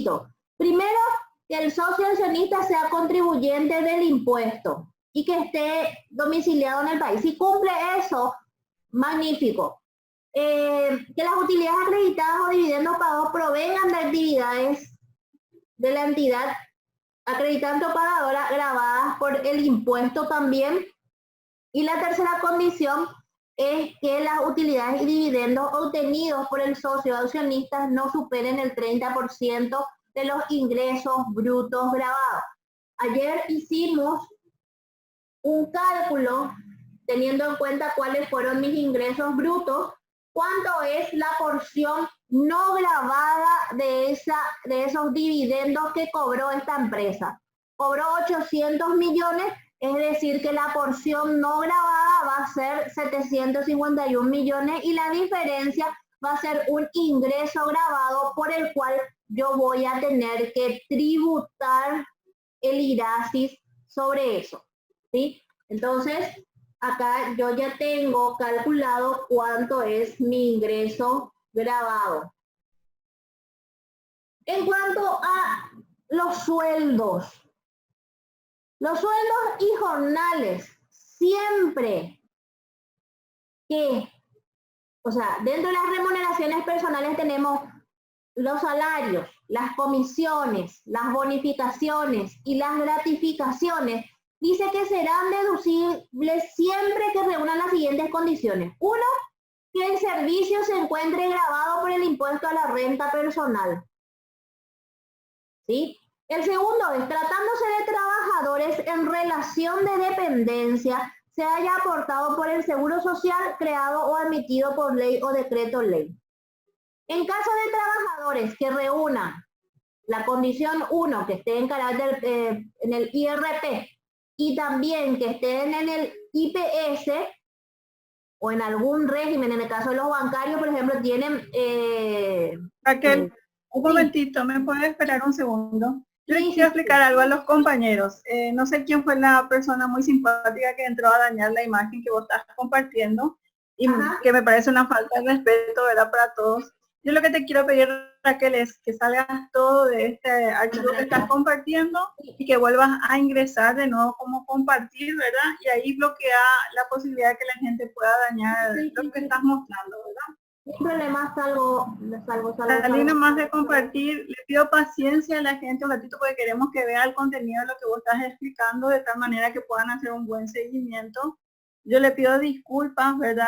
requisito. Primero, que el socio accionista sea contribuyente del impuesto y que esté domiciliado en el país. Si cumple eso, magnífico. Que las utilidades acreditadas o dividendos pagados provengan de actividades de la entidad acreditante o pagadora grabadas por el impuesto también. Y la tercera condición es que las utilidades y dividendos obtenidos por el socio accionista no superen el 30% de los ingresos brutos grabados. Ayer hicimos un cálculo teniendo en cuenta cuáles fueron mis ingresos brutos, cuánto es la porción no grabada de esos dividendos que cobró esta empresa. Cobró 800 millones, es decir que la porción no grabada va a ser 751 millones y la diferencia va a ser un ingreso grabado por el cual yo voy a tener que tributar el IRASIS sobre eso, ¿sí? Entonces, acá yo ya tengo calculado cuánto es mi ingreso grabado. En cuanto a los sueldos y jornales, siempre que, o sea, dentro de las remuneraciones personales tenemos los salarios, las comisiones, las bonificaciones y las gratificaciones. Dice que serán deducibles siempre que reúnan las siguientes condiciones. Uno, que el servicio se encuentre grabado por el impuesto a la renta personal. ¿Sí? El segundo es, tratándose de trabajadores en relación de dependencia, se haya aportado por el Seguro Social creado o emitido por ley o decreto ley. En caso de trabajadores que reúnan la condición 1, que esté en carácter en el IRP, y también que estén en el IPS o en algún régimen, en el caso de los bancarios, por ejemplo, tienen... Raquel, un momentito, ¿me puede esperar un segundo? Yo les quiero explicar algo a los compañeros. No sé quién fue la persona muy simpática que entró a dañar la imagen que vos estás compartiendo y que me parece una falta de respeto, ¿verdad? Para todos. Yo lo que te quiero pedir, Raquel, es que salgas todo de este archivo que estás compartiendo y que vuelvas a ingresar de nuevo como compartir, ¿verdad? Y ahí bloquea la posibilidad de que la gente pueda dañar lo que estás mostrando, ¿verdad? Sin problema, salgo. Salí nomás de compartir, le pido paciencia a la gente un ratito porque queremos que vea el contenido de lo que vos estás explicando de tal manera que puedan hacer un buen seguimiento. Yo le pido disculpas, ¿verdad?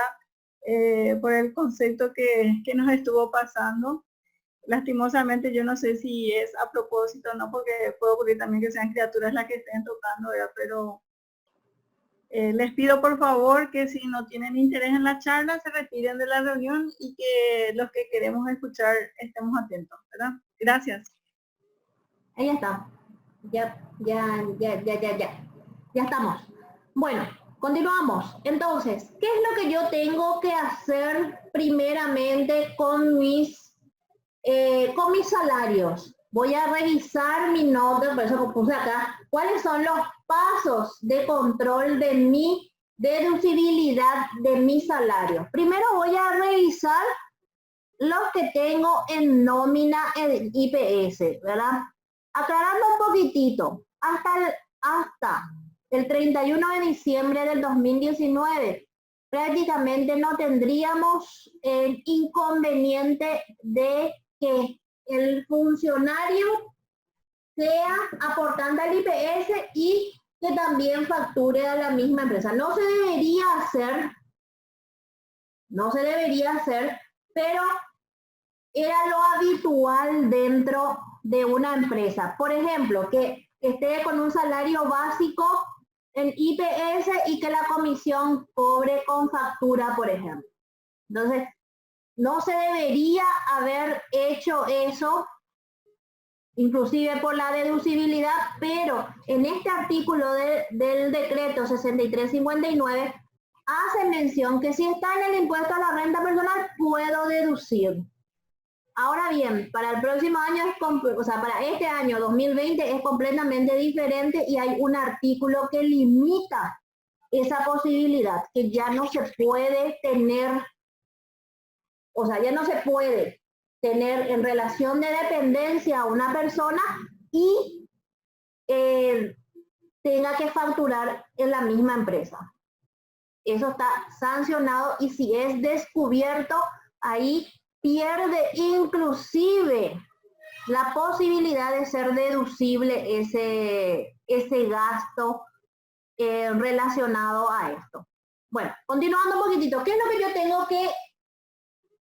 Por el concepto que nos estuvo pasando. Lastimosamente yo no sé si es a propósito o no, porque puede ocurrir también que sean criaturas las que estén tocando, ¿verdad? Pero les pido por favor que si no tienen interés en la charla se retiren de la reunión y que los que queremos escuchar estemos atentos, ¿verdad? Gracias. Ahí está. Ya estamos. Bueno, continuamos. Entonces, ¿qué es lo que yo tengo que hacer primeramente con mis salarios? Voy a revisar mi nota, por eso puse acá, cuáles son los pasos de control de mi deducibilidad de mi salario. Primero voy a revisar los que tengo en nómina en IPS, ¿verdad? Aclarando un poquitito, hasta el 31 de diciembre del 2019, prácticamente no tendríamos el inconveniente de que el funcionario sea aportante al IPS y que también facture a la misma empresa. No se debería hacer, pero era lo habitual dentro de una empresa. Por ejemplo, que esté con un salario básico en IPS y que la comisión cobre con factura, por ejemplo. Entonces, no se debería haber hecho eso, inclusive por la deducibilidad, pero en este artículo del decreto 6359 hace mención que si está en el impuesto a la renta personal, puedo deducir. Ahora bien, para el próximo año, para este año 2020 es completamente diferente y hay un artículo que limita esa posibilidad, que ya no se puede tener, ya no se puede tener en relación de dependencia a una persona y tenga que facturar en la misma empresa. Eso está sancionado y si es descubierto, ahí pierde inclusive la posibilidad de ser deducible ese gasto relacionado a esto. Bueno, continuando un poquitito, ¿qué es lo que yo tengo que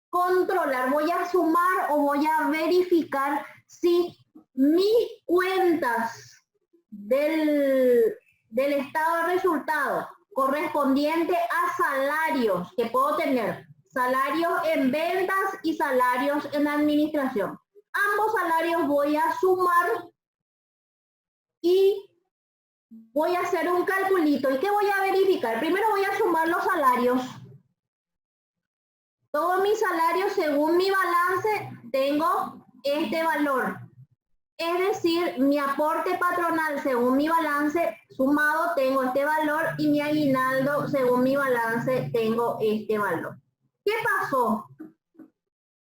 controlar? ¿Voy a sumar o voy a verificar si mis cuentas del estado de resultados correspondiente a salarios que puedo tener, salarios en ventas y salarios en administración? Ambos salarios voy a sumar y voy a hacer un calculito. ¿Y qué voy a verificar? Primero voy a sumar los salarios. Todos mis salarios según mi balance tengo este valor. Es decir, mi aporte patronal según mi balance sumado tengo este valor y mi aguinaldo según mi balance tengo este valor. ¿Qué pasó?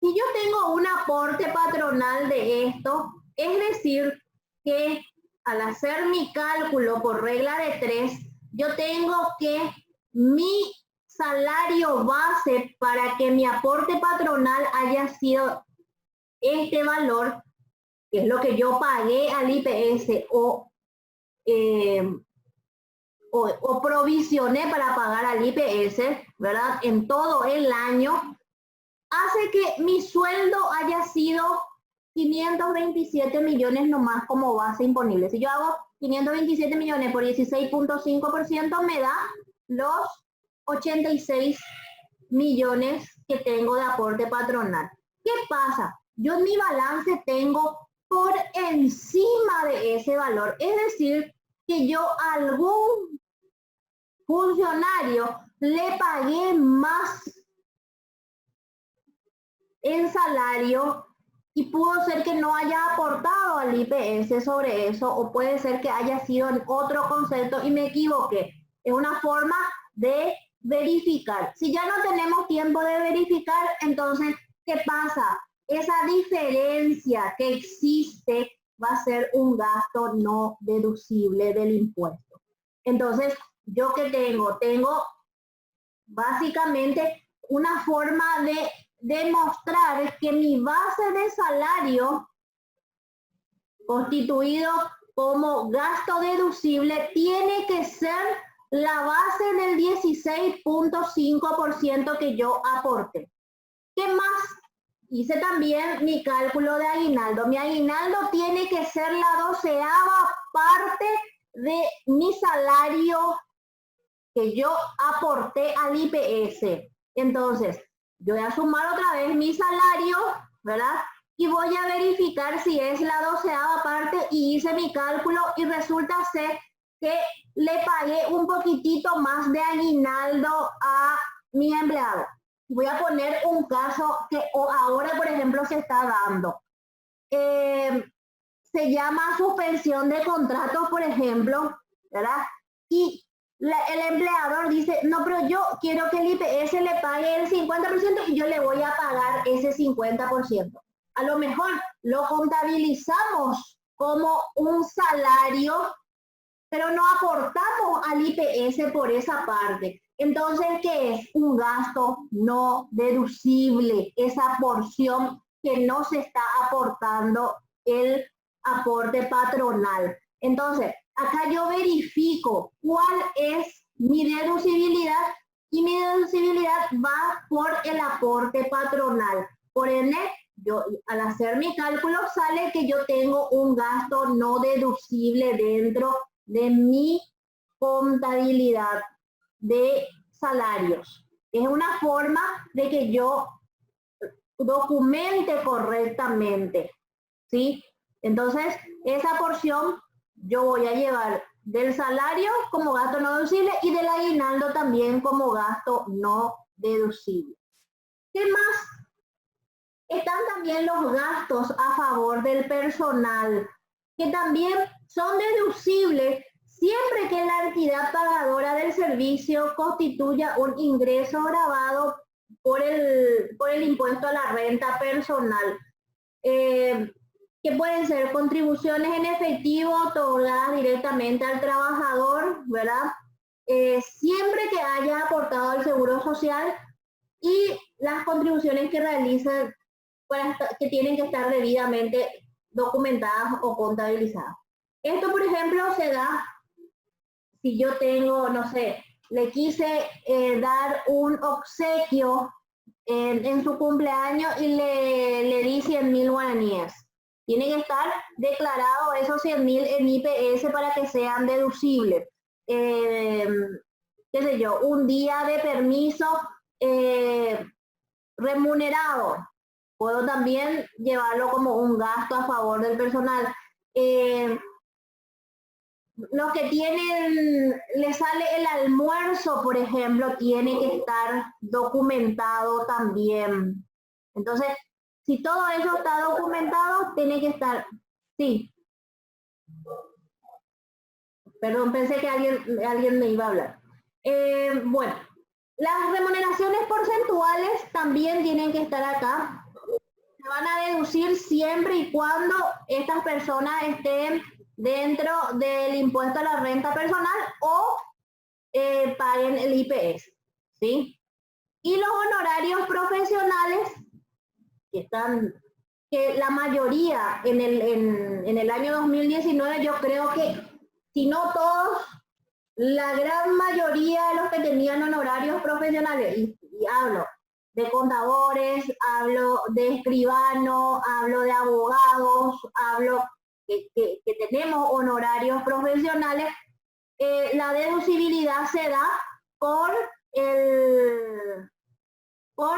Si yo tengo un aporte patronal de esto, es decir, que al hacer mi cálculo por regla de 3, yo tengo que mi salario base para que mi aporte patronal haya sido este valor, que es lo que yo pagué al IPS o provisioné para pagar al IPS, ¿verdad? En todo el año, hace que mi sueldo haya sido 527 millones nomás como base imponible. Si yo hago 527 millones por 16.5%, me da los 86 millones que tengo de aporte patronal. ¿Qué pasa? Yo en mi balance tengo por encima de ese valor. Es decir, que yo a algún funcionario le pagué más en salario y pudo ser que no haya aportado al IPS sobre eso, o puede ser que haya sido en otro concepto y me equivoqué. Es una forma de verificar. Si ya no tenemos tiempo de verificar, entonces, ¿qué pasa? Esa diferencia que existe va a ser un gasto no deducible del impuesto. Entonces, ¿yo qué tengo? Tengo básicamente una forma de demostrar que mi base de salario constituido como gasto deducible tiene que ser la base del 16.5% que yo aporté. ¿Qué más? Hice también mi cálculo de aguinaldo. Mi aguinaldo tiene que ser la 12ª parte de mi salario que yo aporté al IPS. Entonces, yo voy a sumar otra vez mi salario, ¿verdad? Y voy a verificar si es la 12ª parte y hice mi cálculo y resulta ser que le pagué un poquitito más de aguinaldo a mi empleado. Voy a poner un caso que ahora, por ejemplo, se está dando. Se llama suspensión de contrato, por ejemplo, ¿verdad? Y el empleador dice, no, pero yo quiero que el IPS le pague el 50% y yo le voy a pagar ese 50%. A lo mejor lo contabilizamos como un salario, pero no aportamos al IPS por esa parte. Entonces, ¿qué es? Un gasto no deducible, esa porción que no se está aportando el aporte patronal. Entonces, acá yo verifico cuál es mi deducibilidad y mi deducibilidad va por el aporte patronal. Por ende, yo al hacer mi cálculo sale que yo tengo un gasto no deducible dentro de mi contabilidad de salarios. Es una forma de que yo documente correctamente, ¿sí? Entonces, esa porción yo voy a llevar del salario como gasto no deducible y del aguinaldo también como gasto no deducible. ¿Qué más? Están también los gastos a favor del personal, que también son deducibles siempre que la entidad pagadora del servicio constituya un ingreso grabado por el impuesto a la renta personal, que pueden ser contribuciones en efectivo otorgadas directamente al trabajador, ¿verdad? Siempre que haya aportado al Seguro Social, y las contribuciones que realizan que tienen que estar debidamente documentadas o contabilizadas. Esto, por ejemplo, se da si yo tengo, no sé, le quise dar un obsequio en su cumpleaños y le di 100.000 guaraníes. Tiene que estar declarado esos 100.000 en IPS para que sean deducibles. Qué sé yo, un día de permiso remunerado. Puedo también llevarlo como un gasto a favor del personal. Los que tienen, le sale el almuerzo, por ejemplo, tiene que estar documentado también. Entonces, si todo eso está documentado, tiene que estar, sí. Perdón, pensé que alguien me iba a hablar. Bueno, las remuneraciones porcentuales también tienen que estar acá. Se van a deducir siempre y cuando estas personas estén dentro del impuesto a la renta personal o paguen el IPS, ¿sí? Y los honorarios profesionales, que la mayoría en el año 2019, yo creo que, si no todos, la gran mayoría de los que tenían honorarios profesionales, y hablo de contadores, hablo de escribanos, hablo de abogados, hablo que tenemos honorarios profesionales, la deducibilidad se da por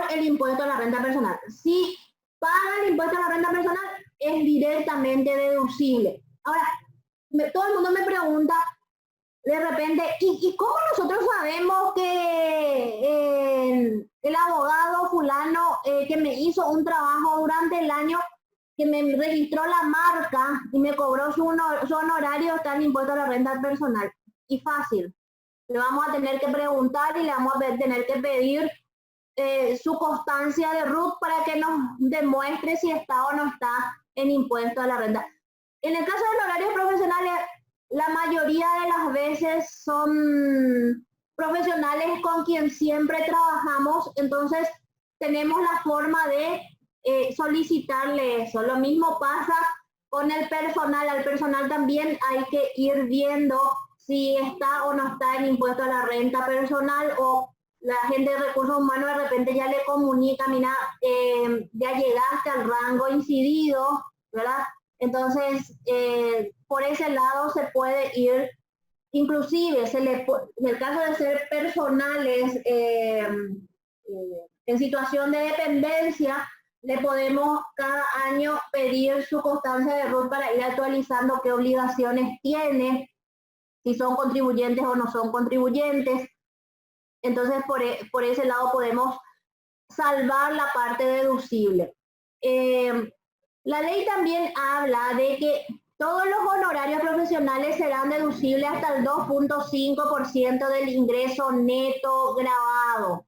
el impuesto a la renta personal. Si paga el impuesto a la renta personal, es directamente deducible. Ahora, todo el mundo me pregunta de repente, ¿y cómo nosotros sabemos que el abogado fulano que me hizo un trabajo durante el año, que me registró la marca y me cobró su honorario, está en impuesto a la renta personal? Y fácil, le vamos a tener que preguntar y le vamos a tener que pedir su constancia de RUT para que nos demuestre si está o no está en impuesto a la renta. En el caso de honorarios profesionales, la mayoría de las veces son profesionales con quien siempre trabajamos, entonces tenemos la forma de solicitarle eso. Lo mismo pasa con el personal. Al personal también hay que ir viendo si está o no está en impuesto a la renta personal, o la gente de recursos humanos de repente ya le comunica, mira, ya llegaste al rango incidido, ¿verdad? Entonces, por ese lado se puede ir, inclusive en el caso de ser personales en situación de dependencia, le podemos cada año pedir su constancia de RUT para ir actualizando qué obligaciones tiene, si son contribuyentes o no son contribuyentes. Entonces, por ese lado podemos salvar la parte deducible. La ley también habla de que todos los honorarios profesionales serán deducibles hasta el 2.5% del ingreso neto grabado.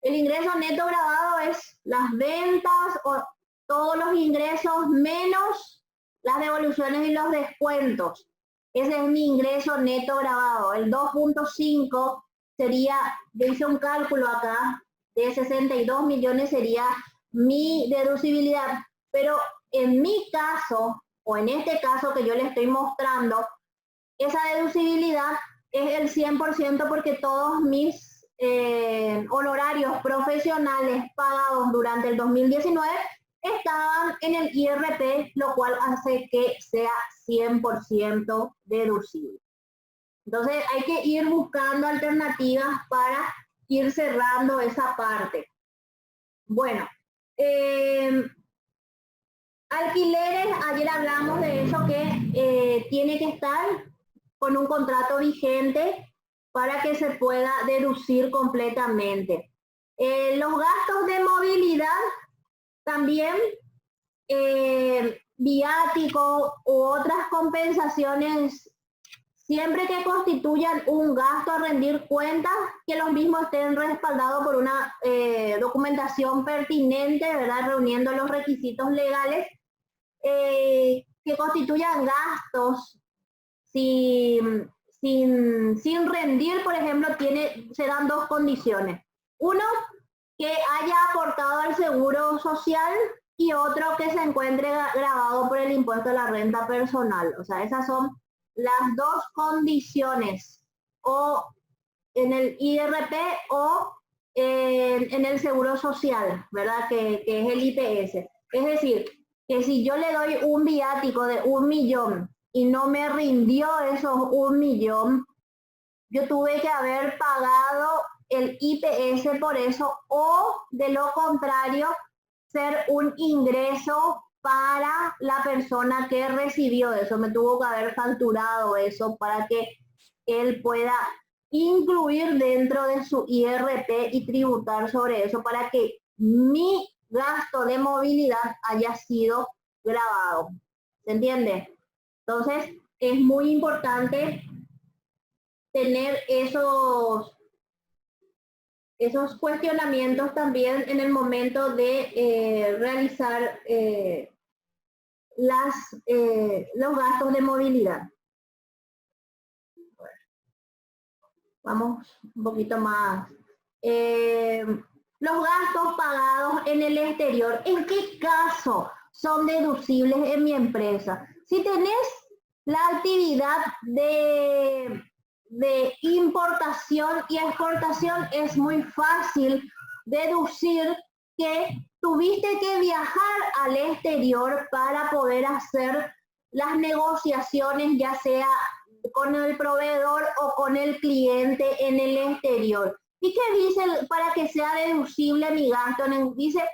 El ingreso neto grabado es las ventas o todos los ingresos menos las devoluciones y los descuentos. Ese es mi ingreso neto grabado. El 2.5 sería, yo hice un cálculo acá, de 62 millones sería mi deducibilidad. Pero en mi caso, o en este caso que yo le estoy mostrando, esa deducibilidad es el 100% porque todos mis honorarios profesionales pagados durante el 2019 estaban en el IRP, lo cual hace que sea 100% deducible. Entonces hay que ir buscando alternativas para ir cerrando esa parte. Bueno, alquileres, ayer hablamos de eso, que tiene que estar con un contrato vigente para que se pueda deducir completamente. Los gastos de movilidad también, viático u otras compensaciones siempre que constituyan un gasto a rendir cuentas, que los mismos estén respaldados por una documentación pertinente, ¿verdad? Reuniendo los requisitos legales, que constituyan gastos sin rendir, por ejemplo, se dan dos condiciones. Uno, que haya aportado al seguro social, y otro, que se encuentre grabado por el impuesto a la renta personal. O sea, esas son las dos condiciones, o en el IRP o en el seguro social, ¿verdad? Que es el IPS. Es decir, que si yo le doy un viático de 1 millón y no me rindió esos 1 millón, yo tuve que haber pagado el IPS por eso, o de lo contrario, ser un ingreso para la persona que recibió eso. Me tuvo que haber facturado eso para que él pueda incluir dentro de su IRP y tributar sobre eso, para que mi gasto de movilidad haya sido grabado. ¿Se entiende? Entonces, es muy importante tener esos cuestionamientos también en el momento de realizar los gastos de movilidad. Vamos un poquito más. Los gastos pagados en el exterior, ¿en qué caso son deducibles en mi empresa? Si tenés la actividad de importación y exportación, es muy fácil deducir que tuviste que viajar al exterior para poder hacer las negociaciones, ya sea con el proveedor o con el cliente en el exterior. ¿Y qué dice para que sea deducible mi gasto? Dice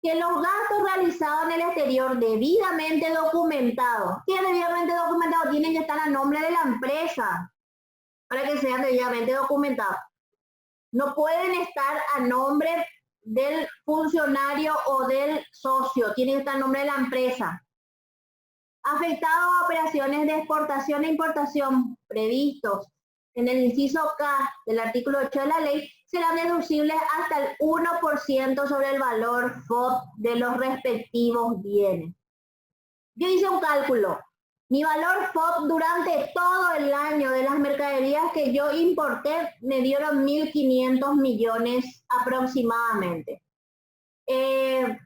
que los gastos realizados en el exterior debidamente documentados. ¿Qué es debidamente documentado? Tienen que estar a nombre de la empresa para que sean debidamente documentados. No pueden estar a nombre del funcionario o del socio, tienen que estar a nombre de la empresa. Afectados a operaciones de exportación e importación previstos en el inciso K del artículo 8 de la ley, serán deducibles hasta el 1% sobre el valor FOB de los respectivos bienes. Yo hice un cálculo. Mi valor FOB durante todo el año de las mercaderías que yo importé me dieron 1.500 millones aproximadamente. El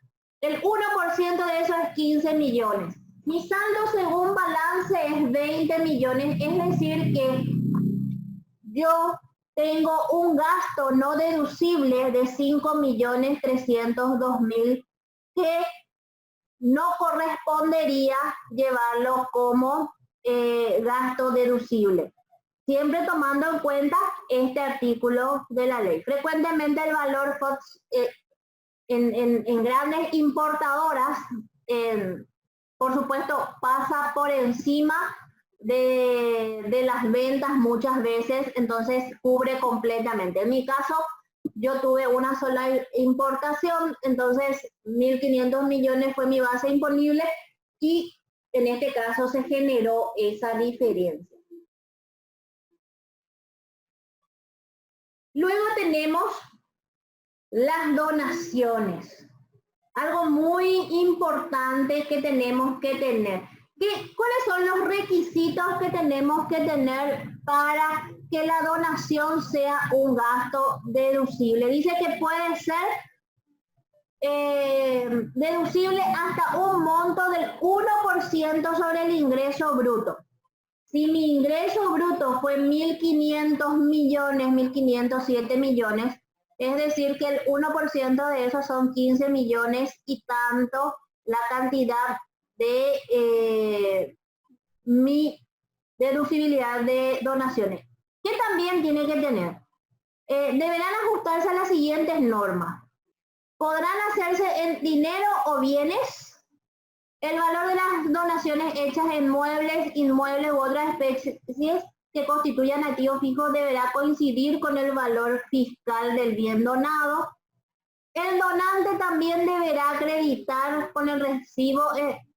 1% de eso es 15 millones. Mi saldo según balance es 20 millones, es decir que yo tengo un gasto no deducible de 5.302.000 que no correspondería llevarlo como gasto deducible, siempre tomando en cuenta este artículo de la ley. Frecuentemente el valor FOB en grandes importadoras, por supuesto, pasa por encima de las ventas muchas veces, entonces cubre completamente. En mi caso, yo tuve una sola importación, entonces 1.500 millones fue mi base imponible y en este caso se generó esa diferencia. Luego tenemos las donaciones. Algo muy importante que tenemos que tener. ¿Cuáles son los requisitos que tenemos que tener para que la donación sea un gasto deducible? Dice que puede ser deducible hasta un monto del 1% sobre el ingreso bruto. Si mi ingreso bruto fue 1.500 millones, 1.507 millones, es decir que el 1% de eso son 15 millones y tanto la cantidad de mi deducibilidad de donaciones. ¿Qué también tiene que tener? Deberán ajustarse a las siguientes normas. Podrán hacerse en dinero o bienes. El valor de las donaciones hechas en muebles, inmuebles u otras especies que constituyan activos fijos deberá coincidir con el valor fiscal del bien donado. El donante también deberá acreditar con el recibo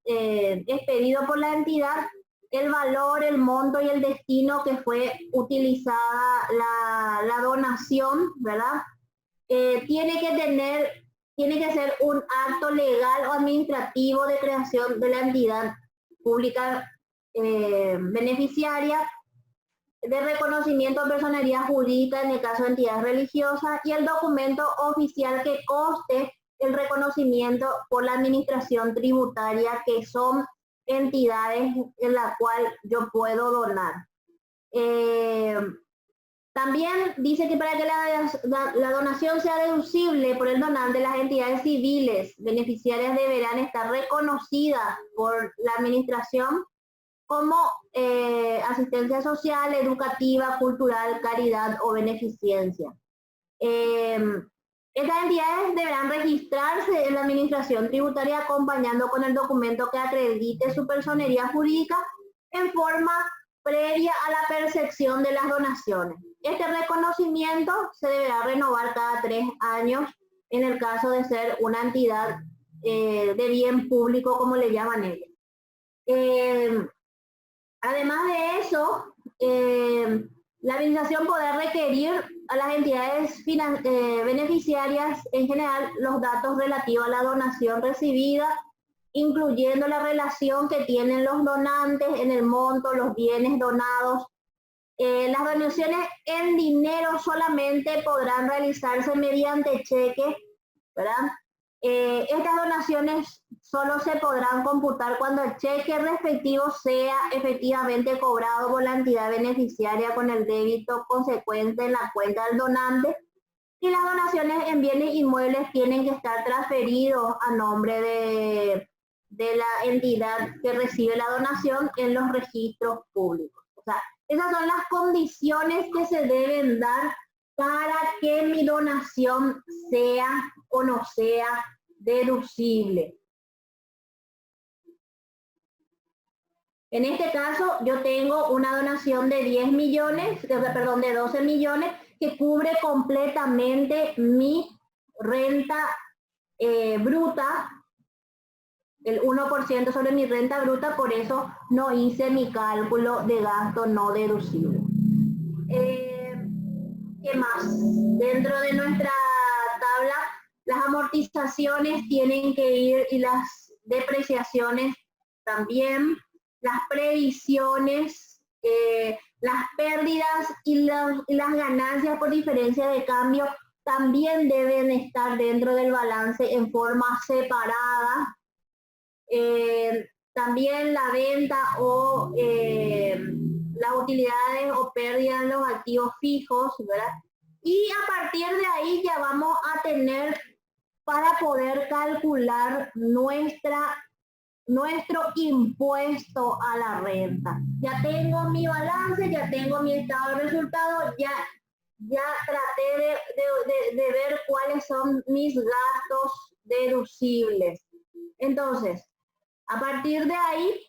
expedido por la entidad el valor, el monto y el destino que fue utilizada la donación, ¿verdad? Tiene que ser un acto legal o administrativo de creación de la entidad pública beneficiaria, de reconocimiento de personalidad jurídica en el caso de entidades religiosas, y el documento oficial que conste el reconocimiento por la administración tributaria, que son entidades en la cual yo puedo donar. También dice que para que la donación sea deducible por el donante, las entidades civiles beneficiarias deberán estar reconocidas por la administración como asistencia social, educativa, cultural, caridad o beneficencia. Estas entidades deberán registrarse en la administración tributaria acompañando con el documento que acredite su personería jurídica en forma previa a la percepción de las donaciones. Este reconocimiento se deberá renovar cada 3 años en el caso de ser una entidad de bien público, como le llaman ellos. Además de eso, la administración podrá requerir a las entidades beneficiarias en general los datos relativos a la donación recibida, incluyendo la relación que tienen los donantes en el monto, los bienes donados. Las donaciones en dinero solamente podrán realizarse mediante cheque, ¿verdad? Estas donaciones solo se podrán computar cuando el cheque respectivo sea efectivamente cobrado por la entidad beneficiaria con el débito consecuente en la cuenta del donante, y las donaciones en bienes inmuebles tienen que estar transferidos a nombre de la entidad que recibe la donación en los registros públicos. O sea, esas son las condiciones que se deben dar para que mi donación sea o no sea deducible. En este caso, yo tengo una donación de 12 millones, que cubre completamente mi renta bruta, el 1% sobre mi renta bruta, por eso no hice mi cálculo de gasto no deducible. ¿Qué más? Dentro de nuestra tabla, las amortizaciones tienen que ir y las depreciaciones también, las previsiones, las pérdidas y las ganancias por diferencia de cambio también deben estar dentro del balance en forma separada. También la venta o las utilidades o pérdidas en los activos fijos, ¿verdad? Y a partir de ahí ya vamos a tener para poder calcular nuestro impuesto a la renta. Ya tengo mi balance, ya tengo mi estado de resultados, ya traté de ver cuáles son mis gastos deducibles. Entonces, a partir de ahí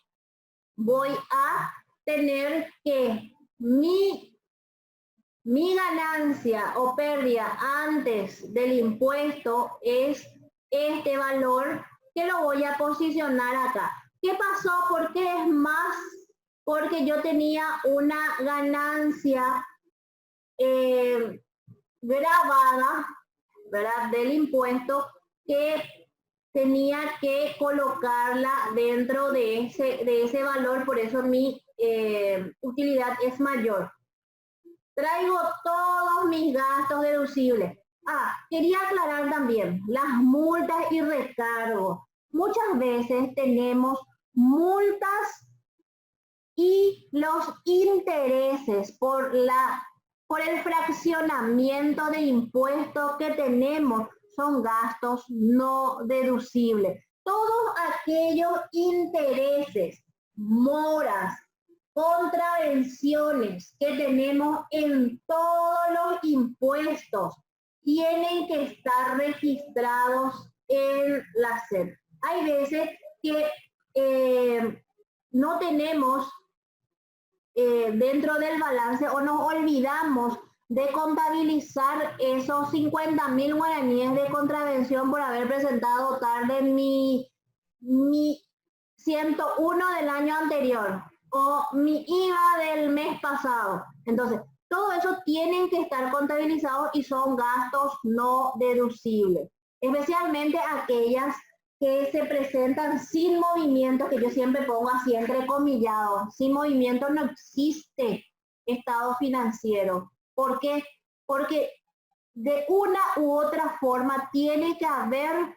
voy a tener que mi ganancia o pérdida antes del impuesto es este valor, que lo voy a posicionar acá. ¿Qué pasó? ¿Por qué es más? Porque yo tenía una ganancia grabada, ¿verdad?, del impuesto, que tenía que colocarla dentro de ese valor, por eso mi utilidad es mayor. Traigo todos mis gastos deducibles. Quería aclarar también las multas y recargos. Muchas veces tenemos multas y los intereses por el fraccionamiento de impuestos que tenemos son gastos no deducibles. Todos aquellos intereses, moras, contravenciones que tenemos en todos los impuestos tienen que estar registrados en la SED. Hay veces que no tenemos dentro del balance o nos olvidamos de contabilizar esos 50.000 guaraníes de contravención por haber presentado tarde mi 101 del año anterior. o mi IVA del mes pasado. Entonces, todo eso tienen que estar contabilizados y son gastos no deducibles, especialmente aquellas que se presentan sin movimiento, que yo siempre pongo así entrecomillado. Sin movimiento no existe estado financiero. ¿Por qué? Porque de una u otra forma tiene que haber,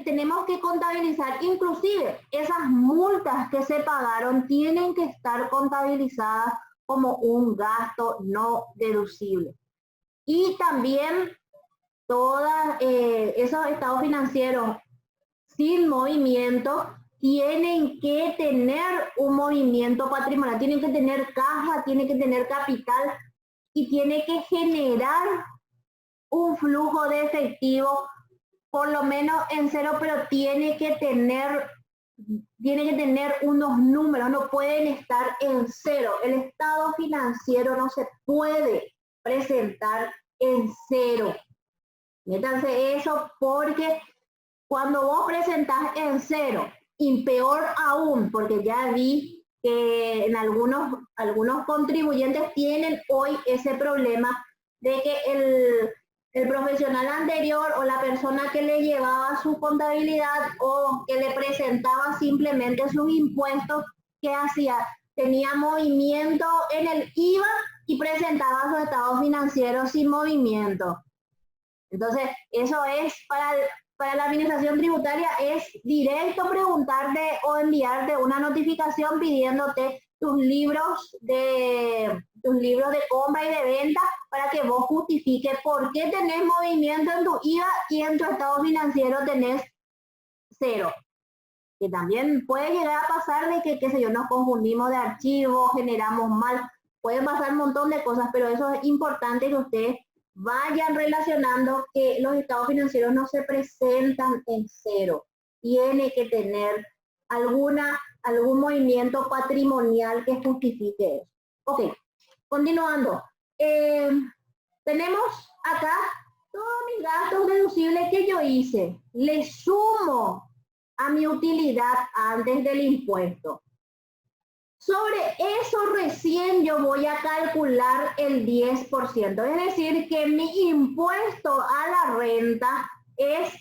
tenemos que contabilizar, inclusive esas multas que se pagaron tienen que estar contabilizadas como un gasto no deducible. Y también todos esos estados financieros sin movimiento tienen que tener un movimiento patrimonial, tienen que tener caja, tienen que tener capital y tiene que generar un flujo de efectivo por lo menos en cero, pero tiene que tener unos números, no pueden estar en cero. El estado financiero no se puede presentar en cero. Métanse eso, porque cuando vos presentás en cero, y peor aún, porque ya vi que en algunos contribuyentes tienen hoy ese problema de que el profesional anterior o la persona que le llevaba su contabilidad o que le presentaba simplemente sus impuestos, ¿qué hacía? Tenía movimiento en el IVA y presentaba su estado financiero sin movimiento. Entonces, eso es para la administración tributaria, es directo preguntarte o enviarte una notificación pidiéndote tus libros de compra y de venta para que vos justifiques por qué tenés movimiento en tu IVA y en tu estado financiero tenés cero. Que también puede llegar a pasar de que, qué sé yo, nos confundimos de archivo, generamos mal, puede pasar un montón de cosas, pero eso es importante que ustedes vayan relacionando que los estados financieros no se presentan en cero. Tiene que tener algún movimiento patrimonial que justifique eso. Ok, continuando. Tenemos acá todos mis gastos deducibles que yo hice. Le sumo a mi utilidad antes del impuesto. Sobre eso recién yo voy a calcular el 10%, es decir, que mi impuesto a la renta es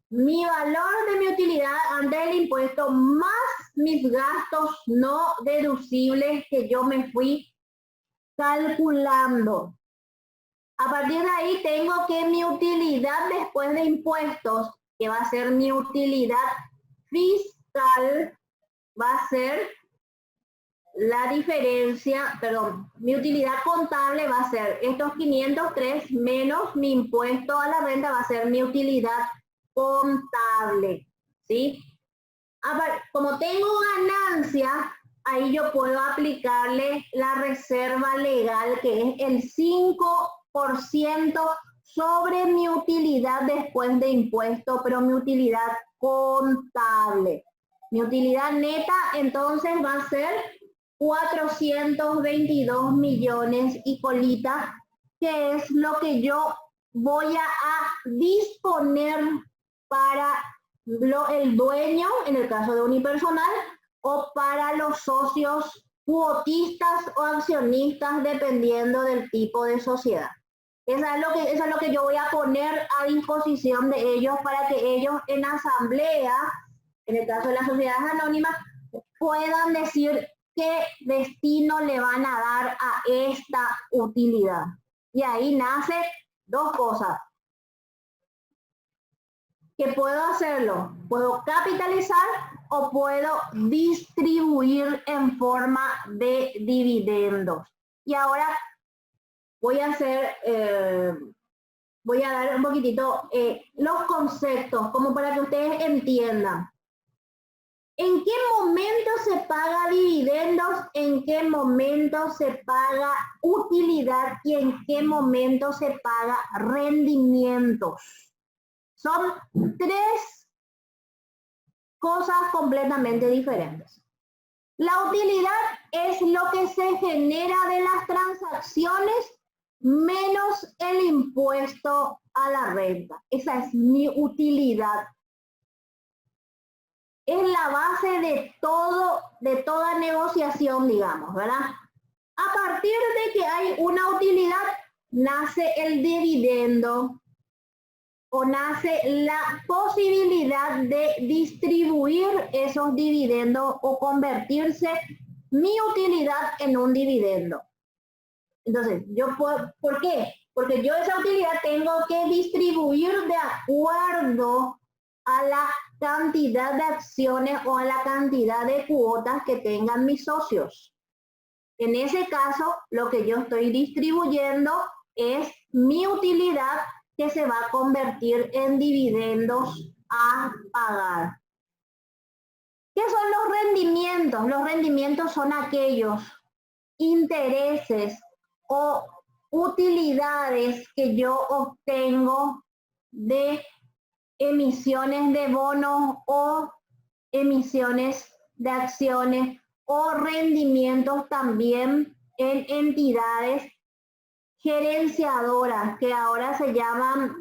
mi valor de mi utilidad antes del impuesto más mis gastos no deducibles que yo me fui calculando. A partir de ahí tengo que mi utilidad después de impuestos, que va a ser mi utilidad fiscal, va a ser la diferencia, perdón, mi utilidad contable va a ser estos 503 menos mi impuesto a la renta, va a ser mi utilidad contable, ¿sí? Como tengo ganancia, ahí yo puedo aplicarle la reserva legal, que es el 5% sobre mi utilidad después de impuesto, pero mi utilidad contable. Mi utilidad neta entonces va a ser 422 millones y colita, que es lo que yo voy a disponer para el dueño, en el caso de unipersonal, o para los socios cuotistas o accionistas, dependiendo del tipo de sociedad. Eso es lo que yo voy a poner a disposición de ellos para que ellos en asamblea, en el caso de las sociedades anónimas, puedan decir qué destino le van a dar a esta utilidad. Y ahí nace dos cosas. Que puedo hacerlo, puedo capitalizar o puedo distribuir en forma de dividendos. Y ahora voy a dar un poquitito los conceptos, como para que ustedes entiendan. ¿En qué momento se paga dividendos? ¿En qué momento se paga utilidad? ¿Y en qué momento se paga rendimientos? Son tres cosas completamente diferentes. La utilidad es lo que se genera de las transacciones menos el impuesto a la renta. Esa es mi utilidad. es la base de toda negociación, digamos, ¿verdad? A partir de que hay una utilidad, nace el dividendo o nace la posibilidad de distribuir esos dividendos o convertirse mi utilidad en un dividendo. Entonces, ¿por qué? Porque yo esa utilidad tengo que distribuir de acuerdo a la cantidad de acciones o a la cantidad de cuotas que tengan mis socios. En ese caso, lo que yo estoy distribuyendo es mi utilidad que se va a convertir en dividendos a pagar. ¿Qué son los rendimientos? Los rendimientos son aquellos intereses o utilidades que yo obtengo de emisiones de bonos o emisiones de acciones o rendimientos también en entidades gerenciadoras que ahora se llaman,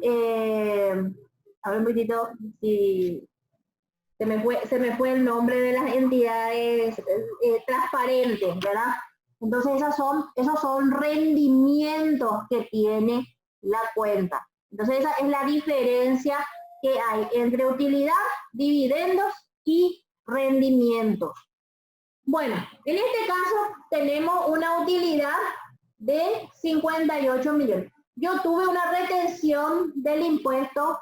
a ver un poquito si se me fue el nombre de las entidades transparentes, ¿verdad? Entonces esos son rendimientos que tiene la cuenta. Entonces esa es la diferencia que hay entre utilidad, dividendos y rendimientos. Bueno, en este caso tenemos una utilidad de 58 millones. Yo tuve una retención del impuesto.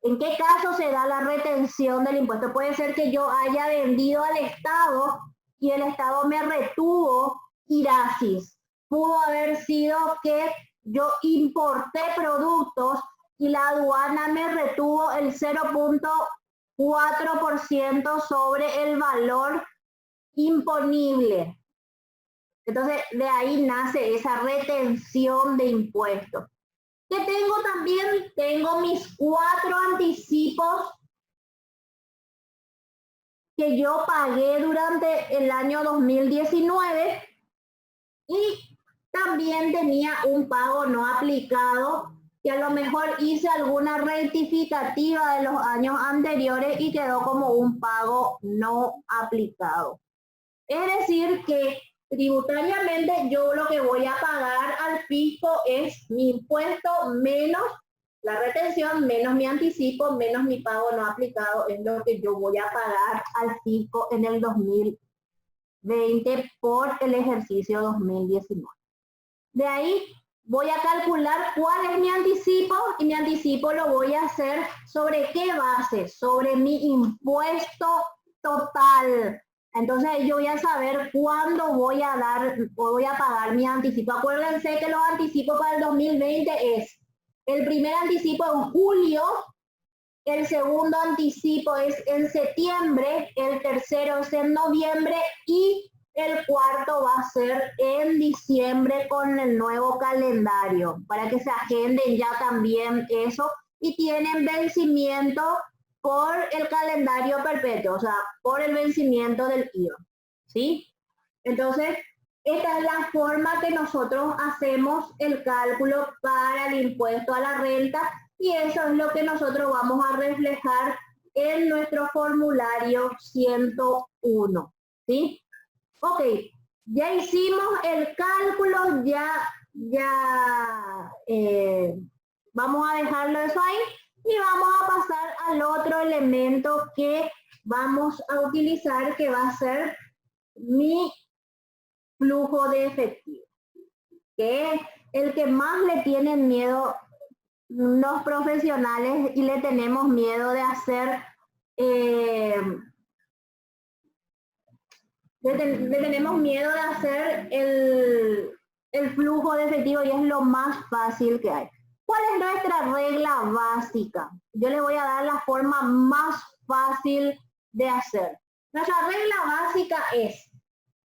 ¿En qué caso se da la retención del impuesto? Puede ser que yo haya vendido al Estado y el Estado me retuvo IRASIS. Pudo haber sido que yo importé productos y la aduana me retuvo el 0.4% sobre el valor imponible. Entonces, de ahí nace esa retención de impuestos. ¿Qué tengo también? Tengo mis 4 anticipos que yo pagué durante el año 2019 y también tenía un pago no aplicado que a lo mejor hice alguna rectificativa de los años anteriores y quedó como un pago no aplicado. Es decir que tributariamente yo lo que voy a pagar al fisco es mi impuesto menos la retención, menos mi anticipo, menos mi pago no aplicado, es lo que yo voy a pagar al fisco en el 2020 por el ejercicio 2019. De ahí voy a calcular cuál es mi anticipo y mi anticipo lo voy a hacer sobre qué base, sobre mi impuesto total. Entonces yo voy a saber cuándo voy a pagar mi anticipo. Acuérdense que los anticipos para el 2020 es el primer anticipo en julio, el segundo anticipo es en septiembre, el tercero es en noviembre y el cuarto va a ser en diciembre con el nuevo calendario, para que se agenden ya también eso y tienen vencimiento por el calendario perpetuo, o sea, por el vencimiento del IVA, ¿sí? Entonces, esta es la forma que nosotros hacemos el cálculo para el impuesto a la renta y eso es lo que nosotros vamos a reflejar en nuestro formulario 101, ¿sí? Ok, ya hicimos el cálculo, vamos a dejarlo eso ahí y vamos a pasar al otro elemento que vamos a utilizar, que va a ser mi flujo de efectivo, que es el que más le tienen miedo los profesionales y le tenemos miedo de hacer, tenemos miedo de hacer el flujo de efectivo y es lo más fácil que hay. ¿Cuál es nuestra regla básica? Yo le voy a dar la forma más fácil de hacer. Nuestra regla básica es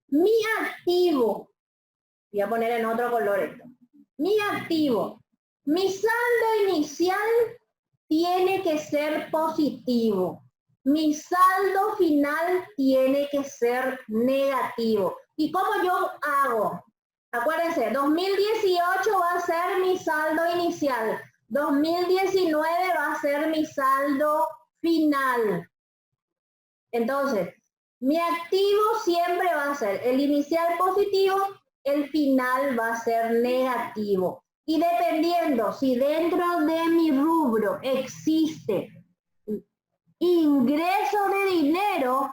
mi activo, voy a poner en otro color esto, mi activo, mi saldo inicial tiene que ser positivo. Mi saldo final tiene que ser negativo. ¿Y cómo yo hago? Acuérdense, 2018 va a ser mi saldo inicial. 2019 va a ser mi saldo final. Entonces, mi activo siempre va a ser el inicial positivo, el final va a ser negativo. Y dependiendo si dentro de mi rubro existe ingreso de dinero,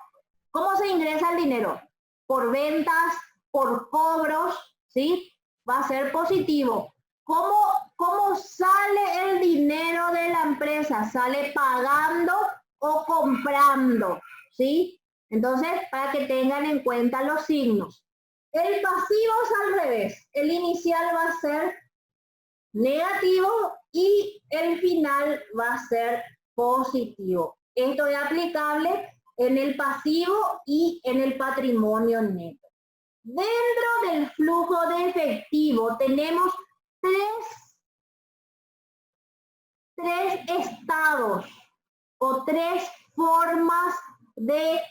¿cómo se ingresa el dinero? Por ventas, por cobros, ¿sí? Va a ser positivo. ¿Cómo sale el dinero de la empresa? ¿Sale pagando o comprando? ¿Sí? Entonces, para que tengan en cuenta los signos. El pasivo es al revés. El inicial va a ser negativo y el final va a ser positivo. Esto es aplicable en el pasivo y en el patrimonio neto. Dentro del flujo de efectivo tenemos tres estados o tres formas de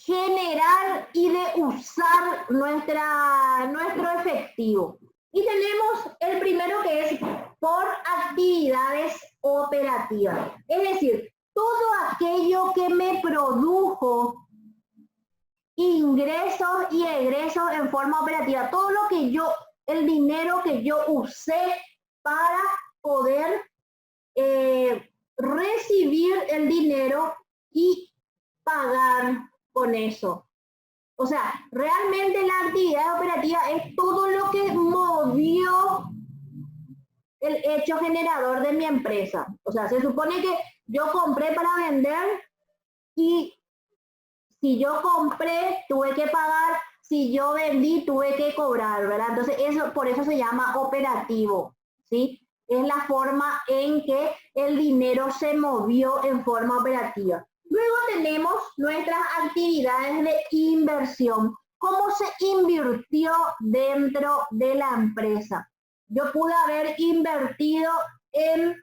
generar y de usar nuestro efectivo. Y tenemos el primero que es por actividades operativas. Es decir, todo aquello que me produjo ingresos y egresos en forma operativa. Todo lo que el dinero que yo usé para poder recibir el dinero y pagar con eso. O sea, realmente la actividad operativa es todo lo que movió el hecho generador de mi empresa. O sea, se supone que yo compré para vender y si yo compré, tuve que pagar, si yo vendí, tuve que cobrar, ¿verdad? Entonces, por eso se llama operativo, ¿sí? Es la forma en que el dinero se movió en forma operativa. Luego tenemos nuestras actividades de inversión. ¿Cómo se invirtió dentro de la empresa? Yo pude haber invertido en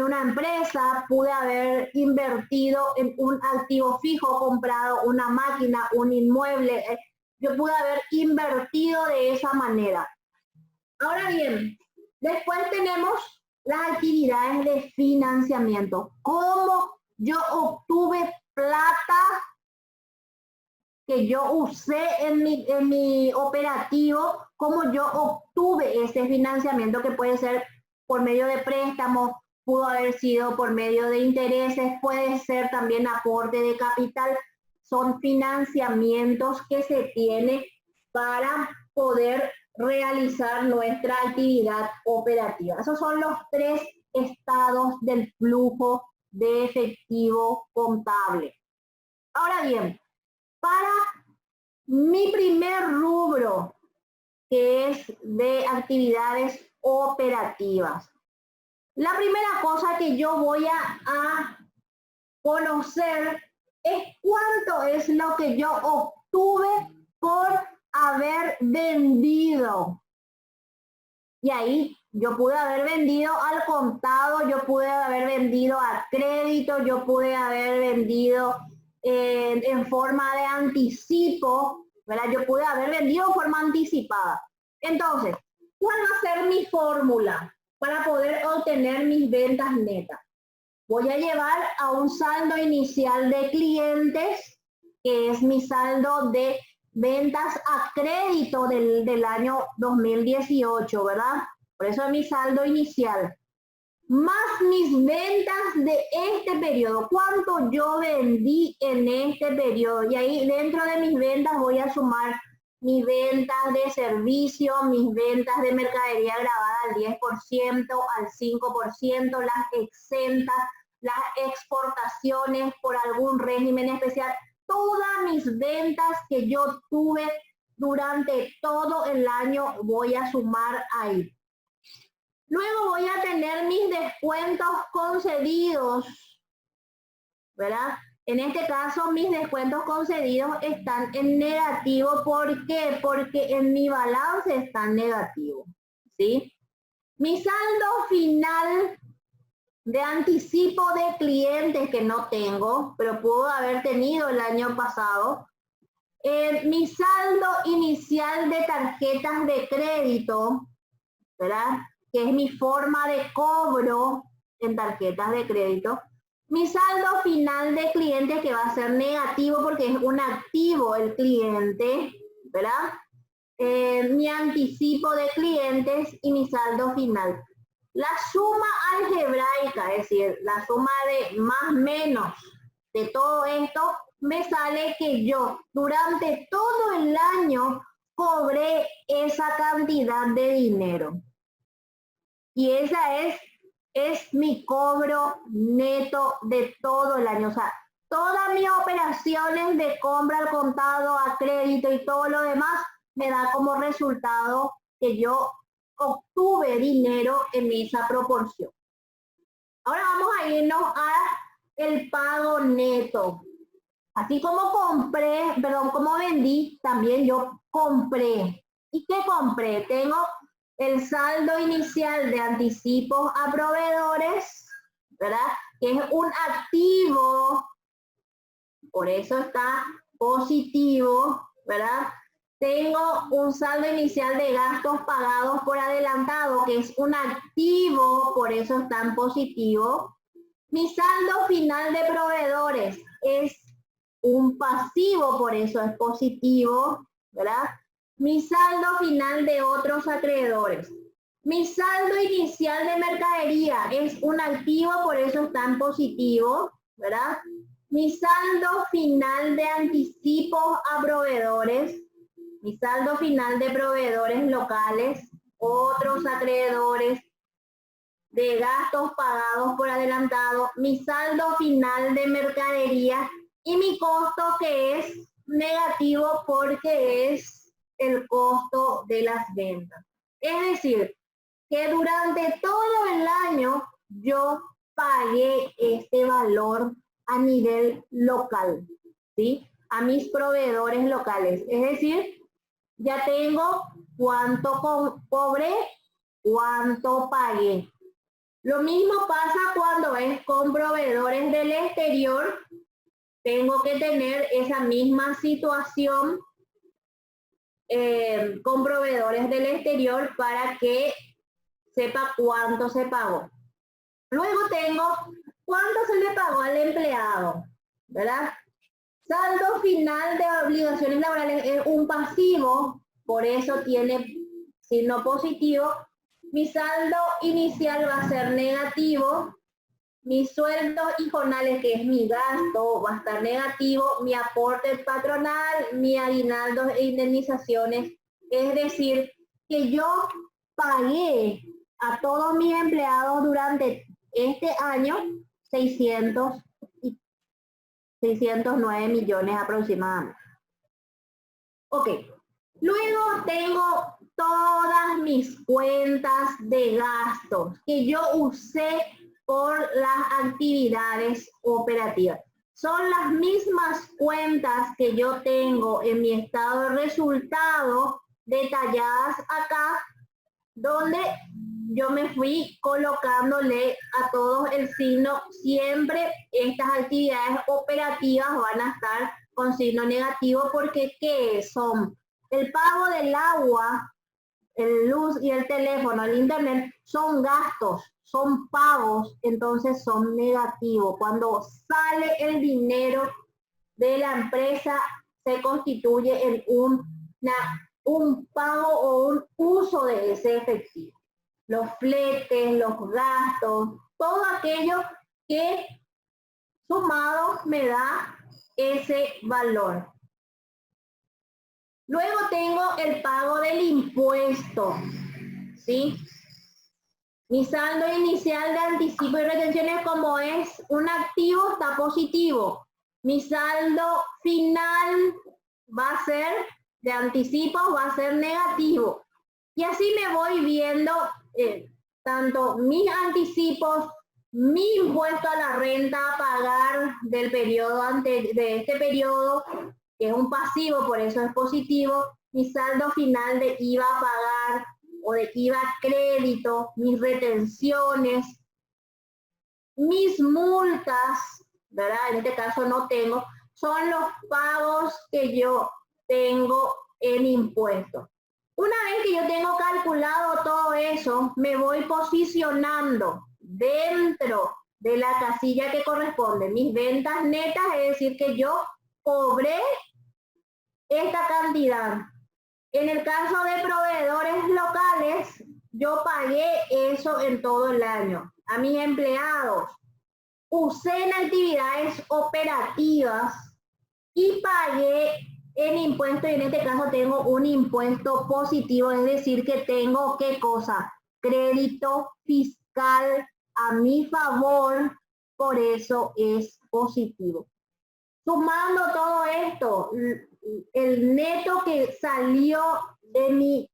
una empresa, pude haber invertido en un activo fijo, comprado una máquina, un inmueble. Yo pude haber invertido de esa manera. Ahora bien, después tenemos las actividades de financiamiento. ¿Cómo yo obtuve plata que yo usé en mi operativo? ¿Cómo yo obtuve ese financiamiento, que puede ser por medio de préstamos, pudo haber sido por medio de intereses, puede ser también aporte de capital? Son financiamientos que se tiene para poder realizar nuestra actividad operativa. Esos son los tres estados del flujo de efectivo contable. Ahora bien, para mi primer rubro, que es de actividades operativas, la primera cosa que yo voy a conocer es cuánto es lo que yo obtuve por haber vendido. Y ahí yo pude haber vendido al contado, yo pude haber vendido a crédito, yo pude haber vendido en forma de anticipo, ¿verdad? Yo pude haber vendido en forma anticipada. Entonces, ¿cuál va a ser mi fórmula para poder obtener mis ventas netas? Voy a llevar a un saldo inicial de clientes, que es mi saldo de ventas a crédito del año 2018, ¿verdad? Por eso es mi saldo inicial. Más mis ventas de este periodo. ¿Cuánto yo vendí en este periodo? Y ahí dentro de mis ventas voy a sumar mis ventas de servicio, mis ventas de mercadería grabada al 10%, al 5%, las exentas, las exportaciones por algún régimen especial. Todas mis ventas que yo tuve durante todo el año voy a sumar ahí. Luego voy a tener mis descuentos concedidos, ¿verdad? En este caso, mis descuentos concedidos están en negativo. ¿Por qué? Porque en mi balance están negativos, ¿sí? Mi saldo final de anticipo de clientes, que no tengo, pero pudo haber tenido el año pasado. Mi saldo inicial de tarjetas de crédito, ¿verdad? Que es mi forma de cobro en tarjetas de crédito. Mi saldo final de cliente que va a ser negativo porque es un activo el cliente, ¿verdad? Mi anticipo de clientes y mi saldo final. La suma algebraica, es decir, la suma de más menos de todo esto, me sale que yo durante todo el año cobré esa cantidad de dinero. Y esa es mi cobro neto de todo el año. O sea, todas mis operaciones de compra al contado, a crédito y todo lo demás, me da como resultado que yo obtuve dinero en esa proporción. Ahora vamos a irnos a el pago neto. Así como como vendí, también yo compré. ¿Y qué compré? Tengo el saldo inicial de anticipos a proveedores, ¿verdad? Que es un activo, por eso está positivo, ¿verdad? Tengo un saldo inicial de gastos pagados por adelantado, que es un activo, por eso está en positivo. Mi saldo final de proveedores es un pasivo, por eso es positivo, ¿verdad? Mi saldo final de otros acreedores. Mi saldo inicial de mercadería es un activo, por eso está en positivo, ¿verdad? Mi saldo final de anticipos a proveedores. Mi saldo final de proveedores locales, otros acreedores, de gastos pagados por adelantado, mi saldo final de mercadería y mi costo que es negativo porque es el costo de las ventas. Es decir, que durante todo el año yo pagué este valor a nivel local, ¿sí? A mis proveedores locales. Es decir, ya tengo cuánto cobré, cuánto pagué. Lo mismo pasa cuando es con proveedores del exterior. Tengo que tener esa misma situación con proveedores del exterior para que sepa cuánto se pagó. Luego tengo cuánto se le pagó al empleado, ¿verdad? Saldo final de obligaciones laborales es un pasivo, por eso tiene signo positivo. Mi saldo inicial va a ser negativo. Mi sueldo y jornales, que es mi gasto, va a estar negativo. Mi aporte patronal, mi aguinaldo e indemnizaciones. Es decir, que yo pagué a todos mis empleados durante este año 609 millones aproximadamente. Ok, luego tengo todas mis cuentas de gastos que yo usé por las actividades operativas. Son las mismas cuentas que yo tengo en mi estado de resultado detalladas acá, donde yo me fui colocándole a todos el signo. Siempre estas actividades operativas van a estar con signo negativo porque ¿qué son? El pago del agua, el luz y el teléfono, el internet, son gastos, son pagos, entonces son negativos. Cuando sale el dinero de la empresa, se constituye en un pago o un uso de ese efectivo. Los fletes, los gastos, todo aquello que sumado me da ese valor. Luego tengo el pago del impuesto, ¿sí? Mi saldo inicial de anticipo y retenciones, como es un activo, está positivo. Mi saldo final va a ser de anticipo, va a ser negativo. Y así me voy viendo tanto mis anticipos, mi impuesto a la renta a pagar del periodo de este periodo, que es un pasivo, por eso es positivo, mi saldo final de IVA a pagar o de IVA crédito, mis retenciones, mis multas, ¿verdad? En este caso no tengo, son los pagos que yo tengo en impuestos. Una vez que yo tengo calculado todo eso, me voy posicionando dentro de la casilla que corresponde, mis ventas netas, es decir, que yo cobré esta cantidad. En el caso de proveedores locales, yo pagué eso en todo el año. A mis empleados, usé en actividades operativas y pagué en impuesto, y en este caso tengo un impuesto positivo, es decir, que tengo, ¿qué cosa? Crédito fiscal a mi favor, por eso es positivo. Sumando todo esto, el neto que salió de mi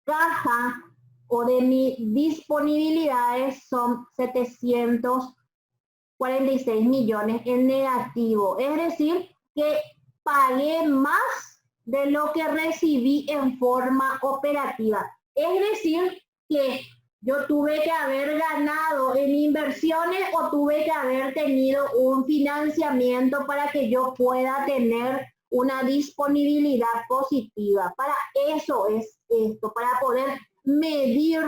caja o de mis disponibilidades son 746 millones en negativo. Es decir, que pagué más de lo que recibí en forma operativa. Es decir, que yo tuve que haber ganado en inversiones o tuve que haber tenido un financiamiento para que yo pueda tener una disponibilidad positiva. Para eso es esto, para poder medir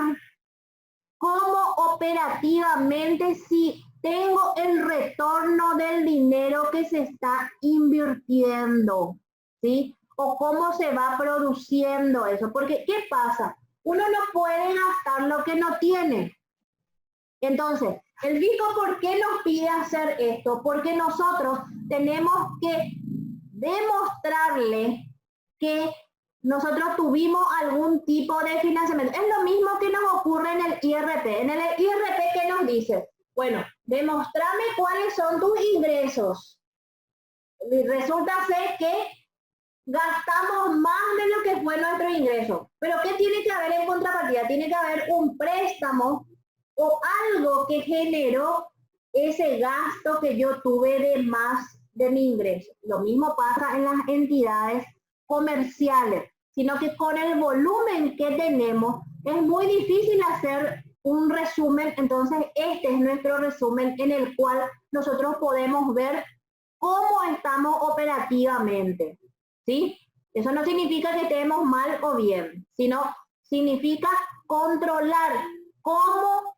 cómo operativamente si tengo el retorno del dinero que se está invirtiendo, ¿sí? O cómo se va produciendo eso. Porque, ¿qué pasa? Uno no puede gastar lo que no tiene. Entonces, el fisco, ¿por qué nos pide hacer esto? Porque nosotros tenemos que demostrarle que nosotros tuvimos algún tipo de financiamiento. Es lo mismo que nos ocurre en el IRP. En el IRP, ¿qué nos dice? Bueno, demostrame cuáles son tus ingresos. Y resulta ser que gastamos más de lo que fue nuestro ingreso. Pero ¿qué tiene que haber en contrapartida? Tiene que haber un préstamo o algo que generó ese gasto que yo tuve de más de mi ingreso. Lo mismo pasa en las entidades comerciales, sino que con el volumen que tenemos es muy difícil hacer un resumen. Entonces este es nuestro resumen en el cual nosotros podemos ver cómo estamos operativamente, ¿sí? Eso no significa que estemos mal o bien, sino significa controlar cómo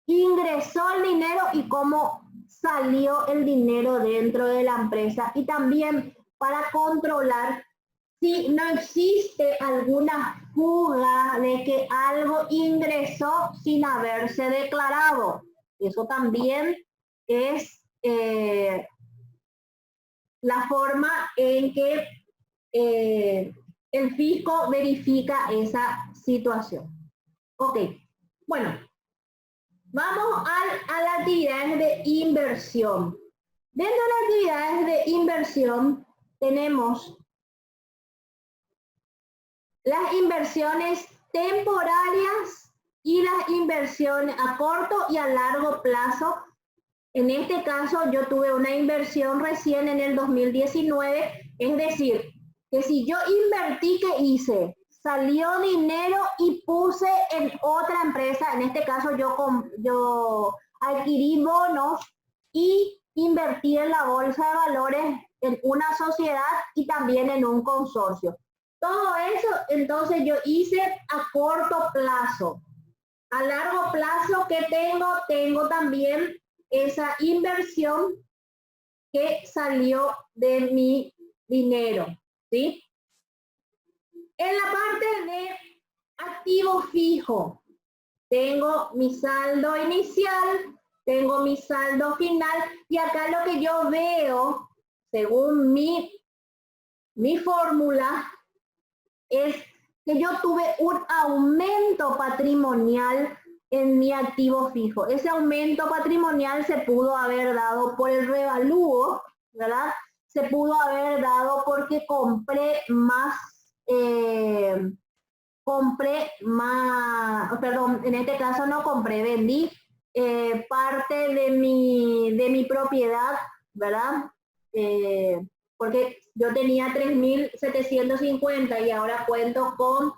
ingresó el dinero y cómo salió el dinero dentro de la empresa, y también para controlar si no existe alguna fuga de que algo ingresó sin haberse declarado. Eso también es la forma en que el fisco verifica esa situación. Ok, bueno, vamos a las actividades de inversión. Dentro de las actividades de inversión tenemos las inversiones temporarias y las inversiones a corto y a largo plazo. En este caso, yo tuve una inversión recién en el 2019, es decir, que si yo invertí, ¿qué hice? Salió dinero y puse en otra empresa. En este caso, yo adquirí bonos y invertí en la bolsa de valores en una sociedad y también en un consorcio. Todo eso, entonces, yo hice a corto plazo. A largo plazo, ¿qué tengo? Tengo también esa inversión que salió de mi dinero, ¿sí? En la parte de activo fijo, tengo mi saldo inicial, tengo mi saldo final, y acá lo que yo veo, según mi fórmula, es que yo tuve un aumento patrimonial en mi activo fijo. Ese aumento patrimonial se pudo haber dado por el revalúo, ¿verdad? Se pudo haber dado porque compré más, perdón, en este caso no compré, vendí parte de mi propiedad, ¿verdad? Porque yo tenía 3.750 y ahora cuento con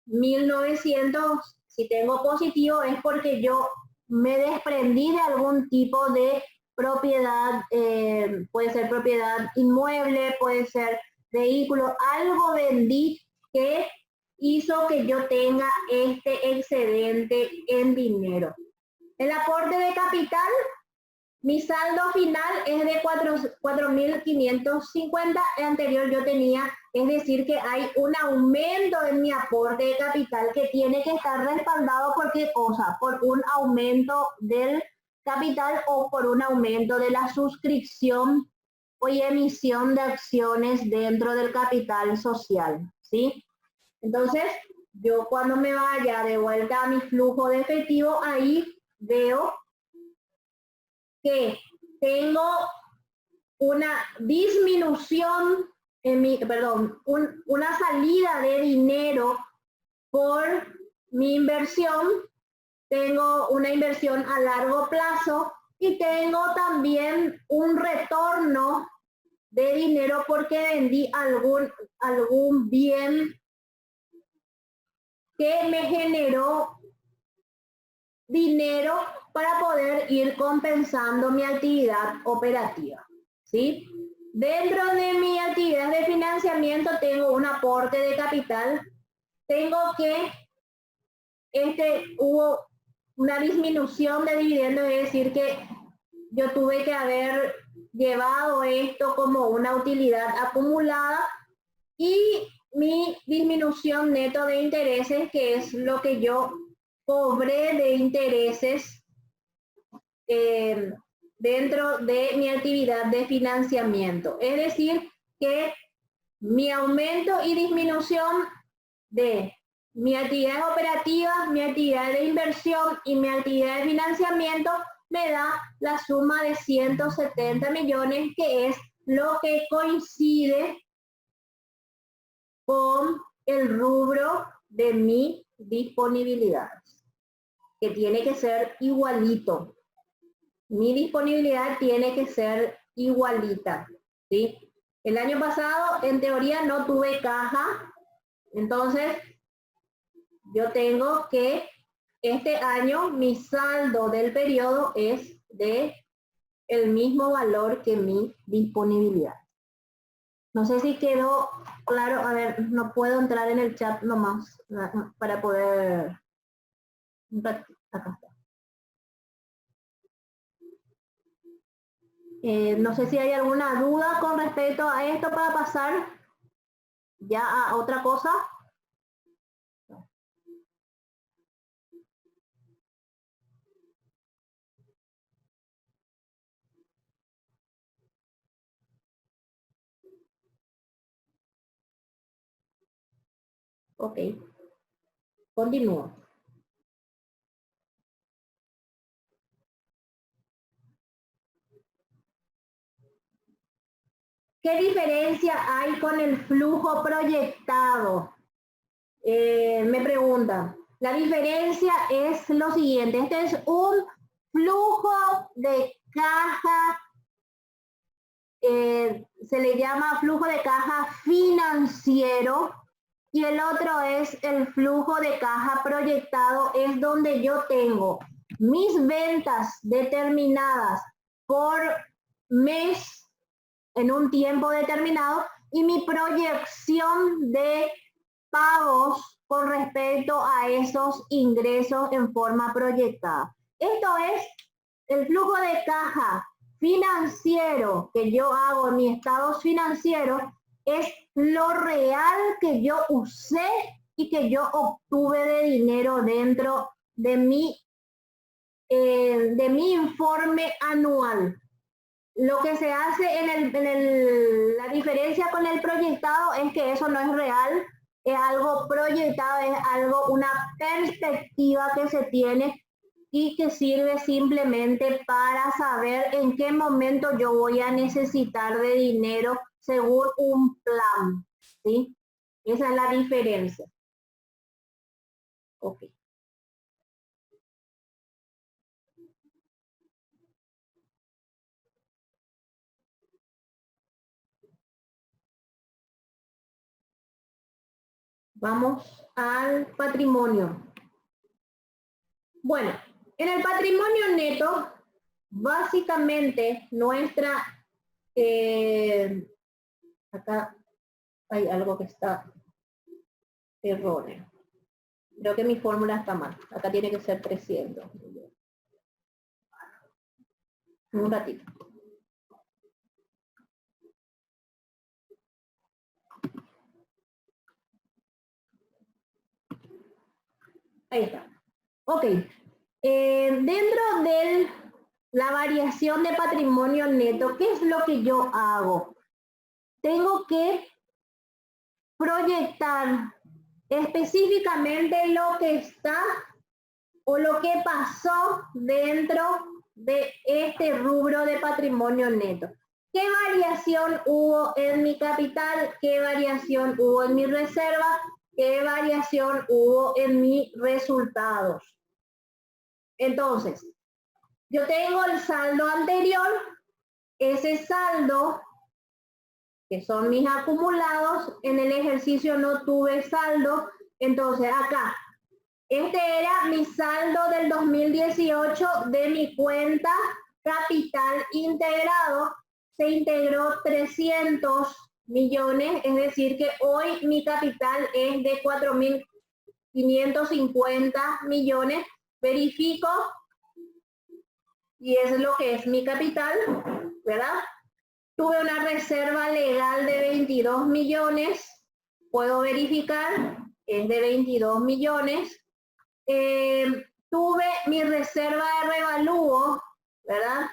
1.900. Si tengo positivo es porque yo me desprendí de algún tipo de propiedad, puede ser propiedad inmueble, puede ser vehículo, algo vendí que hizo que yo tenga este excedente en dinero. El aporte de capital, mi saldo final es de 4.550, el anterior yo tenía, es decir que hay un aumento en mi aporte de capital que tiene que estar respaldado por qué cosa, por un aumento del capital o por un aumento de la suscripción o emisión de acciones dentro del capital social, ¿sí? Entonces, yo cuando me vaya de vuelta a mi flujo de efectivo, ahí veo que tengo una disminución en mi, perdón, una salida de dinero por mi inversión, tengo una inversión a largo plazo y tengo también un retorno de dinero porque vendí algún bien que me generó dinero para poder ir compensando mi actividad operativa, ¿sí? Dentro de mi actividad de financiamiento tengo un aporte de capital, tengo que, hubo una disminución de dividendos, es decir que yo tuve que haber llevado esto como una utilidad acumulada y mi disminución neto de intereses, que es lo que yo cobré de intereses dentro de mi actividad de financiamiento. Es decir, que mi aumento y disminución de mi actividad operativa, mi actividad de inversión y mi actividad de financiamiento me da la suma de 170 millones, que es lo que coincide con el rubro de mi disponibilidad, que tiene que ser igualito. Mi disponibilidad tiene que ser igualita, ¿sí? El año pasado, en teoría, no tuve caja, entonces yo tengo que, este año, mi saldo del periodo es de el mismo valor que mi disponibilidad. No sé si quedó claro, a ver, no puedo entrar en el chat nomás para poder... Acá está. No sé si hay alguna duda con respecto a esto para pasar ya a otra cosa. Ok, continúo. ¿Qué diferencia hay con el flujo proyectado? Me preguntan. La diferencia es lo siguiente. Este es un flujo de caja, se le llama flujo de caja financiero, y el otro es el flujo de caja proyectado, es donde yo tengo mis ventas determinadas por mes en un tiempo determinado y mi proyección de pagos con respecto a esos ingresos en forma proyectada. Esto es el flujo de caja financiero que yo hago en mis estados financieros, es lo real que yo usé y que yo obtuve de dinero dentro de mi informe anual. Lo que se hace la diferencia con el proyectado es que eso no es real, es algo proyectado, es algo, una perspectiva que se tiene y que sirve simplemente para saber en qué momento yo voy a necesitar de dinero según un plan, ¿sí? Esa es la diferencia. Ok. Vamos al patrimonio. Bueno, en el patrimonio neto, básicamente nuestra, acá hay algo que está erróneo. Creo que mi fórmula está mal. Acá tiene que ser 300. Un ratito. Ahí está. Ok. Dentro de la variación de patrimonio neto, ¿qué es lo que yo hago? Tengo que proyectar específicamente lo que está o lo que pasó dentro de este rubro de patrimonio neto. ¿Qué variación hubo en mi capital? ¿Qué variación hubo en mi reserva? ¿Qué variación hubo en mis resultados? Entonces, yo tengo el saldo anterior, ese saldo, que son mis acumulados, en el ejercicio no tuve saldo, entonces acá, este era mi saldo del 2018 de mi cuenta capital integrado, se integró 300 millones, es decir que hoy mi capital es de 4.550 millones, verifico y es lo que es mi capital, ¿verdad? Tuve una reserva legal de 22 millones, puedo verificar, es de 22 millones. Tuve mi reserva de revalúo, ¿verdad?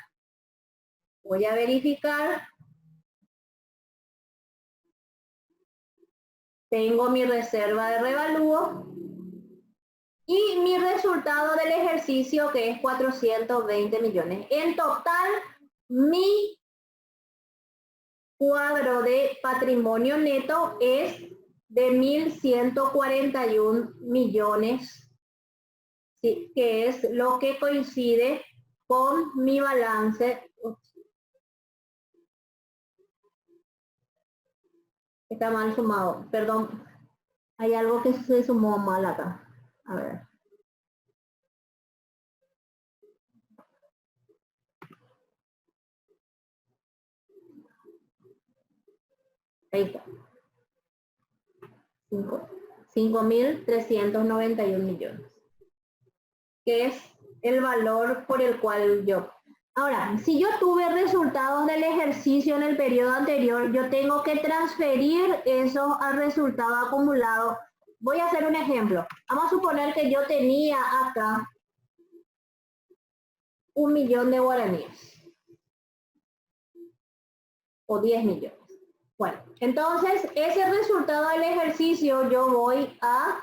Voy a verificar. Tengo mi reserva de revalúo y mi resultado del ejercicio que es 420 millones. En total, mi cuadro de patrimonio neto es de 1.141 millones, ¿sí? Que es lo que coincide con mi balance. Está mal sumado, perdón. Hay algo que se sumó mal acá. A ver. Ahí está. 5.391 millones. Que es el valor por el cual yo. Ahora, si yo tuve resultados del ejercicio en el periodo anterior, yo tengo que transferir eso al resultado acumulado. Voy a hacer un ejemplo. Vamos a suponer que yo tenía acá 1 millón de guaraníes. O 10 millones. Bueno, entonces ese resultado del ejercicio yo voy a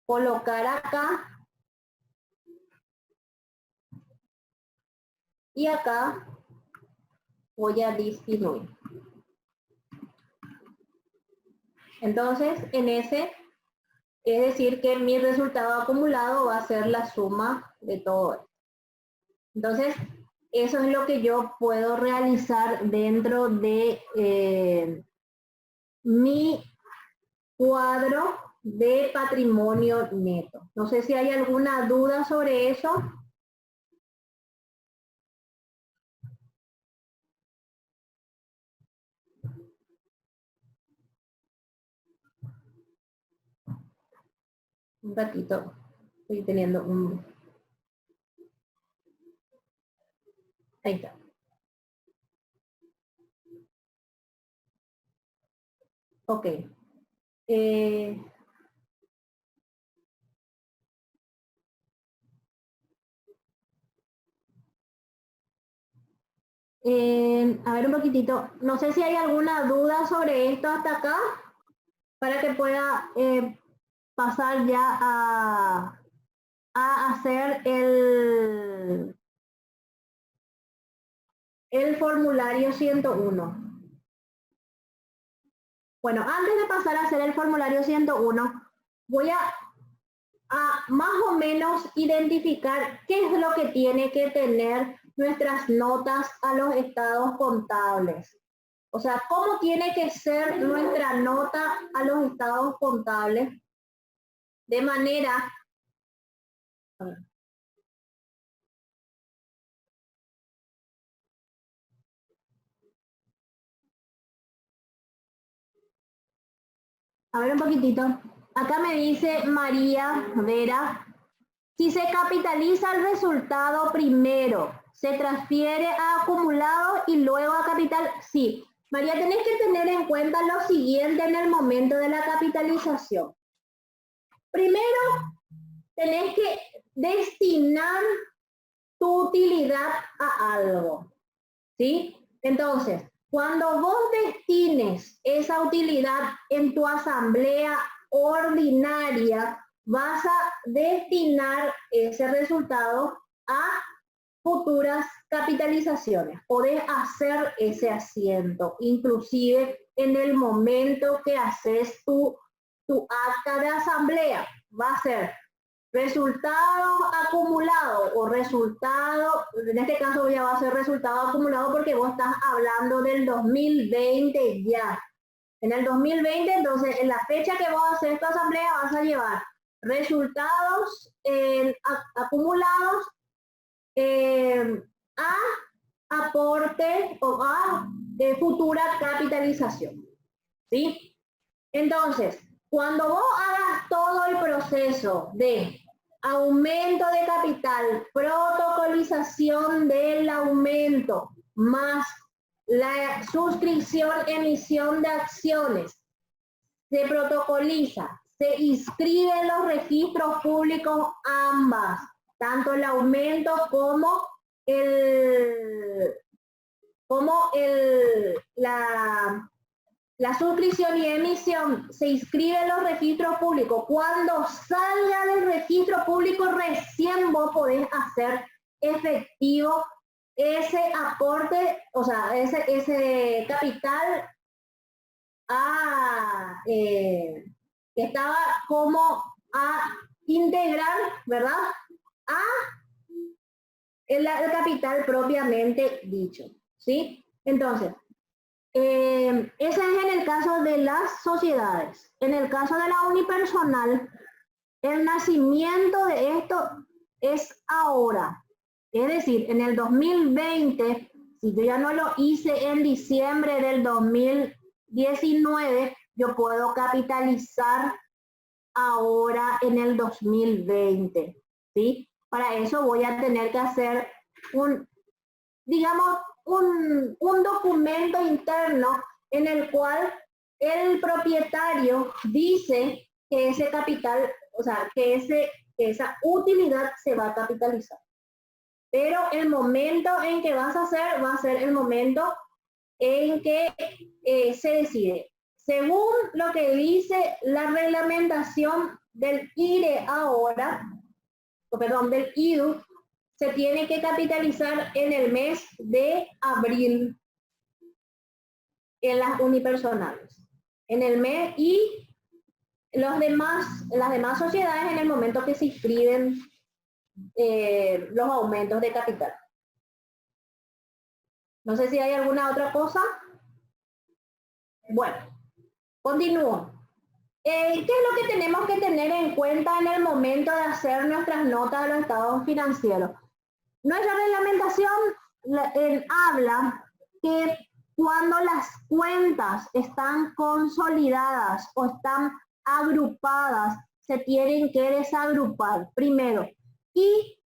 colocar acá. Y acá voy a disminuir. Entonces, en ese, es decir que mi resultado acumulado va a ser la suma de todo esto. Entonces, eso es lo que yo puedo realizar dentro de mi cuadro de patrimonio neto. No sé si hay alguna duda sobre eso. Un ratito, estoy teniendo un... Ahí está. Ok. A ver un poquitito. No sé si hay alguna duda sobre esto hasta acá para que pueda pasar ya a hacer el formulario 101. Bueno, antes de pasar a hacer el formulario 101, voy a más o menos identificar qué es lo que tiene que tener nuestras notas a los estados contables. O sea, cómo tiene que ser nuestra nota a los estados contables de manera... A ver un poquitito. Acá me dice María Vera, si se capitaliza el resultado primero, ¿Se transfiere a acumulado y luego a capital? Sí. María, tenés que tener en cuenta lo siguiente en el momento de la capitalización. Primero, tenés que destinar tu utilidad a algo, ¿sí? Entonces, cuando vos destines esa utilidad en tu asamblea ordinaria, vas a destinar ese resultado a futuras capitalizaciones. Podés hacer ese asiento, inclusive en el momento que haces tu acta de asamblea. Va a ser resultado acumulado o resultado, en este caso ya va a ser resultado acumulado porque vos estás hablando del 2020 ya. En el 2020, entonces, en la fecha que vos haces esta asamblea vas a llevar resultados acumulados a aporte o a futura capitalización, ¿sí? Entonces, cuando vos hagas todo el proceso de aumento de capital, protocolización del aumento, más la suscripción, emisión de acciones, se protocoliza, se inscribe en los registros públicos ambas, tanto el aumento como la suscripción y emisión, se inscribe en los registros públicos. Cuando salga del registro público, recién vos podés hacer efectivo ese aporte, o sea, ese capital que estaba como a integrar, ¿verdad? A el capital propiamente dicho, ¿sí? Entonces, ese es en el caso de las sociedades. En el caso de la unipersonal, el nacimiento de esto es ahora. Es decir, en el 2020, si yo ya no lo hice en diciembre del 2019, yo puedo capitalizar ahora en el 2020, ¿sí? Para eso voy a tener que hacer un documento interno en el cual el propietario dice que ese capital, o sea, que esa utilidad se va a capitalizar. Pero el momento en que vas a hacer, va a ser el momento en que se decide. Según lo que dice la reglamentación del IRE ahora, del IDU, se tiene que capitalizar en el mes de abril en las unipersonales. En el mes y las demás sociedades en el momento que se inscriben los aumentos de capital. No sé si hay alguna otra cosa. Bueno, continúo. ¿Qué es lo que tenemos que tener en cuenta en el momento de hacer nuestras notas de los estados financieros? Nuestra reglamentación habla que cuando las cuentas están consolidadas o están agrupadas, se tienen que desagrupar primero. Y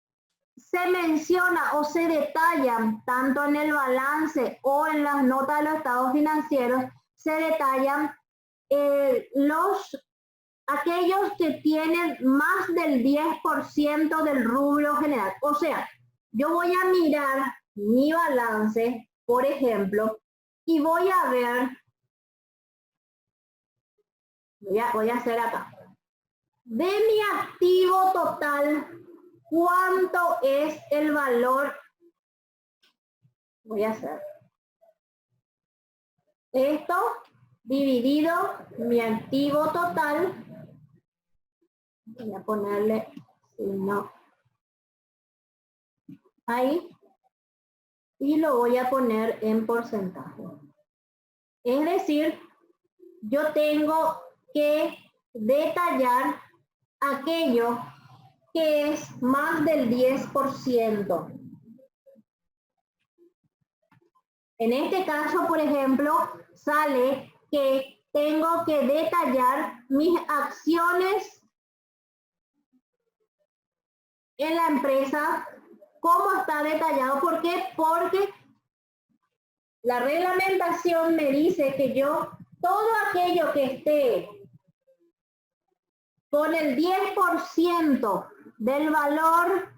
se menciona o se detallan, tanto en el balance o en las notas de los estados financieros, se detallan aquellos que tienen más del 10% del rubro general. O sea, yo voy a mirar mi balance, por ejemplo, y voy a ver, voy a hacer acá, de mi activo total, ¿cuánto es el valor? Voy a hacer esto dividido mi activo total. Voy a ponerle, si no, ahí. Y lo voy a poner en porcentaje. Es decir, yo tengo que detallar aquello que es más del 10%. En este caso, por ejemplo, sale que tengo que detallar mis acciones en la empresa cómo está detallado. ¿Por qué? Porque la reglamentación me dice que yo, todo aquello que esté con el 10% del valor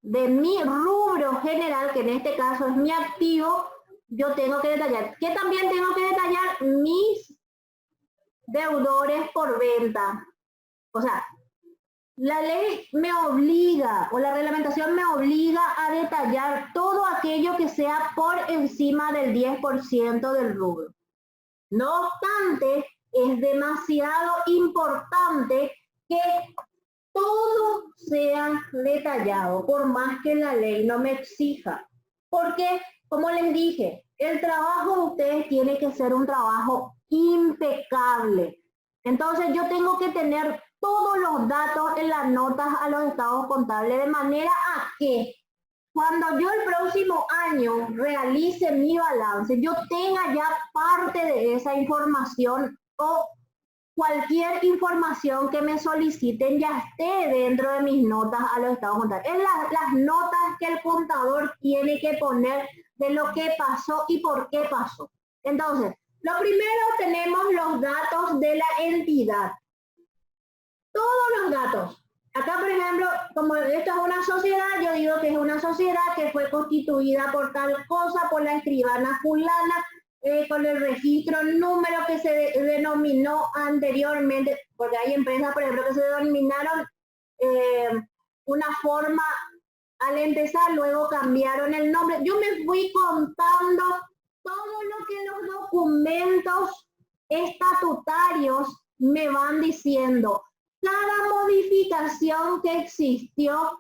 de mi rubro general, que en este caso es mi activo, yo tengo que detallar. ¿Qué también tengo que detallar? Mis deudores por venta. O sea, la ley me obliga, o la reglamentación me obliga a detallar todo aquello que sea por encima del 10% del rubro. No obstante, es demasiado importante que todo sea detallado, por más que la ley no me exija. Porque, como les dije, el trabajo de ustedes tiene que ser un trabajo impecable. Entonces yo tengo que tener todos los datos en las notas a los estados contables, de manera a que cuando yo el próximo año realice mi balance, yo tenga ya parte de esa información, o cualquier información que me soliciten ya esté dentro de mis notas a los estados contables. Es las notas que el contador tiene que poner de lo que pasó y por qué pasó. Entonces, lo primero, tenemos los datos de la entidad. Todos los datos. Acá, por ejemplo, como esto es una sociedad, yo digo que es una sociedad que fue constituida por tal cosa, por la escribana fulana, con el registro, número que se denominó anteriormente, porque hay empresas, por ejemplo, que se denominaron una forma al empezar, luego cambiaron el nombre. Yo me fui contando todo lo que los documentos estatutarios me van diciendo. Cada modificación que existió,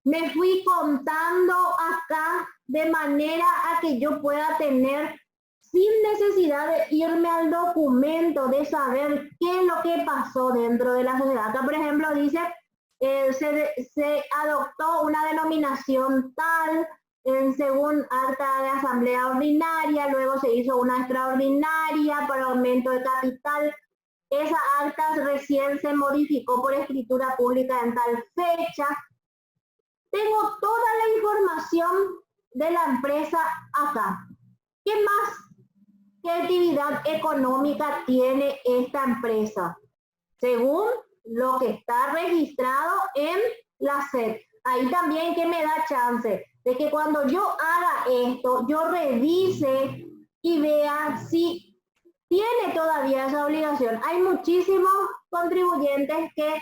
me fui contando acá de manera a que yo pueda tener, sin necesidad de irme al documento, de saber qué es lo que pasó dentro de la sociedad. Acá, por ejemplo, dice, se adoptó una denominación tal, según acta de asamblea ordinaria, luego se hizo una extraordinaria para aumento de capital. Esa acta recién se modificó por escritura pública en tal fecha. Tengo toda la información de la empresa acá. ¿Qué más? ¿Qué actividad económica tiene esta empresa? Según lo que está registrado en la SED. Ahí también que me da chance de que cuando yo haga esto, yo revise y vea si tiene todavía esa obligación. Hay muchísimos contribuyentes que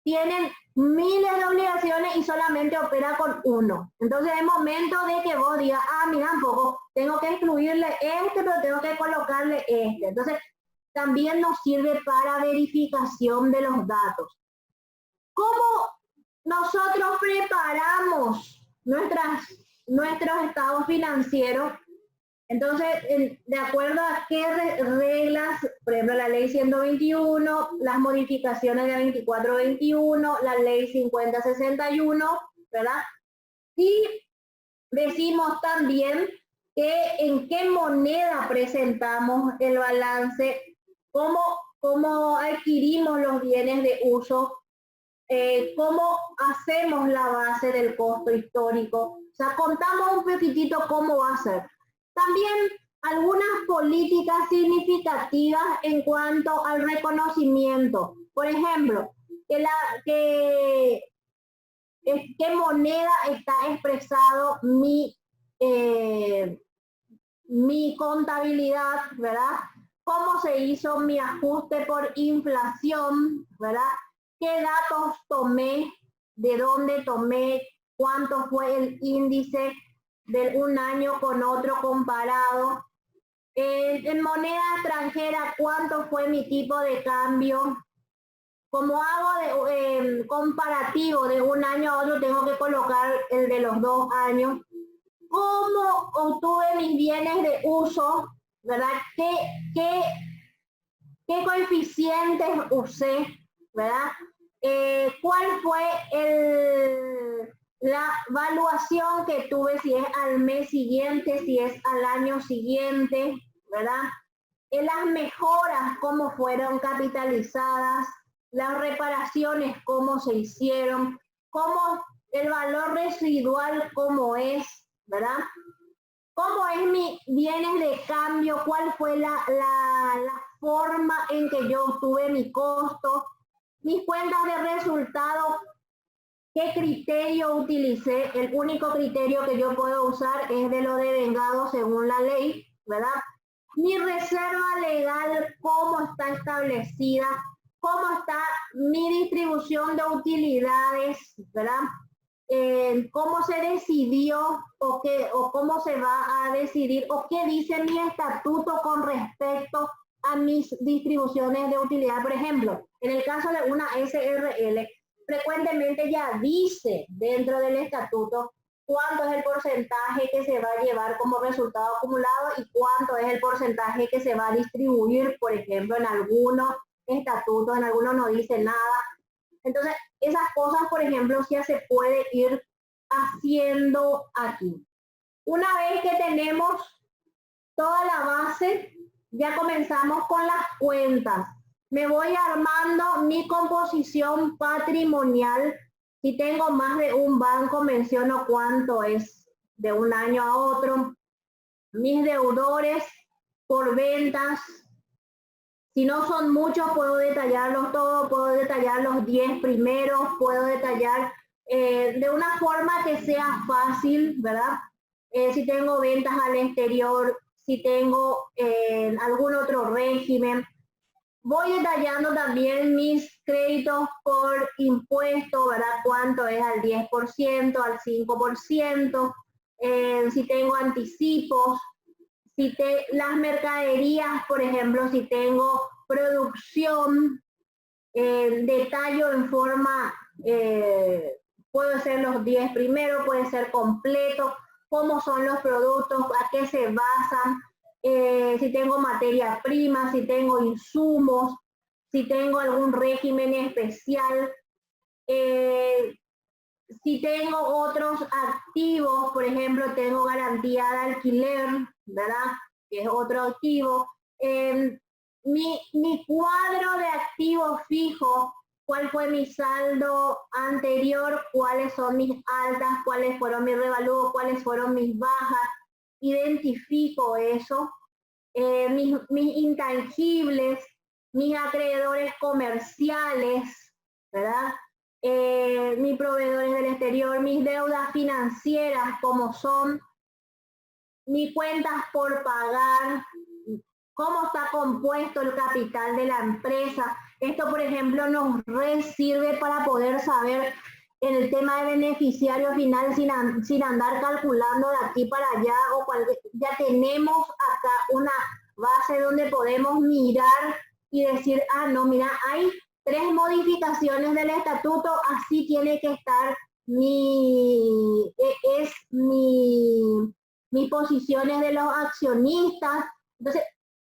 tienen miles de obligaciones y solamente opera con uno. Entonces es momento de que vos digas, mira, un poco, tengo que excluirle este, pero tengo que colocarle este. Entonces también nos sirve para verificación de los datos. ¿Cómo nosotros preparamos nuestros estados financieros? Entonces, de acuerdo a qué reglas, por ejemplo, la ley 121, las modificaciones de 2421, la ley 5061, ¿verdad? Y decimos también que en qué moneda presentamos el balance, cómo adquirimos los bienes de uso, cómo hacemos la base del costo histórico. O sea, contamos un poquitito cómo va a ser. También algunas políticas significativas en cuanto al reconocimiento. Por ejemplo, qué moneda está expresado mi contabilidad, ¿verdad? Cómo se hizo mi ajuste por inflación, ¿verdad? ¿Qué datos tomé? ¿De dónde tomé? ¿Cuánto fue el índice de un año con otro comparado? En moneda extranjera, ¿cuánto fue mi tipo de cambio? Como hago de comparativo de un año a otro, tengo que colocar el de los 2 años. ¿Cómo obtuve mis bienes de uso? ¿Verdad? ¿Qué coeficientes usé? ¿Verdad? ¿Cuál fue la evaluación que tuve, si es al mes siguiente, si es al año siguiente, ¿verdad? Las mejoras, cómo fueron capitalizadas, las reparaciones, cómo se hicieron, cómo el valor residual cómo es, ¿verdad? ¿Cómo es mi bienes de cambio? ¿Cuál fue la forma en que yo obtuve mi costo? Mis cuentas de resultados, ¿qué criterio utilicé? El único criterio que yo puedo usar es de lo devengado según la ley, ¿verdad? Mi reserva legal, ¿cómo está establecida? ¿Cómo está mi distribución de utilidades, ¿verdad? ¿Cómo se decidió o cómo se va a decidir o qué dice mi estatuto con respecto a mis distribuciones de utilidad? Por ejemplo, en el caso de una SRL, frecuentemente ya dice dentro del estatuto cuánto es el porcentaje que se va a llevar como resultado acumulado y cuánto es el porcentaje que se va a distribuir, por ejemplo, en algunos estatutos, en algunos no dice nada. Entonces, esas cosas, por ejemplo, ya se puede ir haciendo aquí. Una vez que tenemos toda la base, ya comenzamos con las cuentas. Me voy armando mi composición patrimonial. Si tengo más de un banco, menciono cuánto es de un año a otro. Mis deudores por ventas. Si no son muchos, puedo detallarlos todos, puedo detallar los 10 primeros, puedo detallar de una forma que sea fácil, ¿verdad? Si tengo ventas al exterior, si tengo algún otro régimen. Voy detallando también mis créditos por impuesto, ¿verdad? Cuánto es al 10%, al 5%, si tengo anticipos, las mercaderías, por ejemplo, si tengo producción, detallo en forma, puede ser los 10 primeros, puede ser completo, cómo son los productos, a qué se basan, si tengo materia prima, si tengo insumos, si tengo algún régimen especial, si tengo otros activos, por ejemplo, tengo garantía de alquiler, ¿verdad? Que es otro activo. Mi cuadro de activos fijos, cuál fue mi saldo anterior, cuáles son mis altas, cuáles fueron mis revalúos, cuáles fueron mis bajas. Identifico eso. Mis intangibles, mis acreedores comerciales, ¿verdad? Mis proveedores del exterior, mis deudas financieras, como son mis cuentas por pagar, cómo está compuesto el capital de la empresa. Esto, por ejemplo, nos sirve para poder saber en el tema de beneficiario final sin andar calculando de aquí para allá ya tenemos acá una base donde podemos mirar y decir, ah, no, mira, hay 3 modificaciones del estatuto, así tiene que estar mis posiciones de los accionistas. Entonces,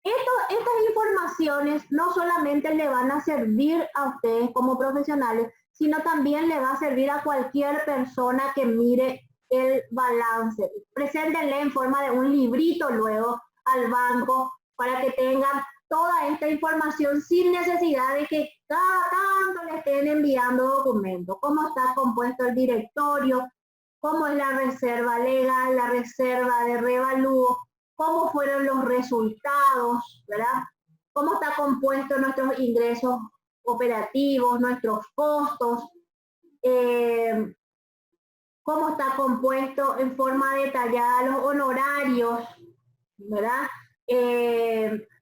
estas informaciones no solamente le van a servir a ustedes como profesionales, sino también le va a servir a cualquier persona que mire el balance. Preséntenle en forma de un librito luego al banco para que tengan toda esta información sin necesidad de que cada tanto le estén enviando documentos. Cómo está compuesto el directorio, cómo es la reserva legal, la reserva de revalúo, cómo fueron los resultados, ¿verdad? Cómo está compuesto nuestros ingresos operativos, nuestros costos, cómo está compuesto en forma detallada los honorarios, ¿verdad?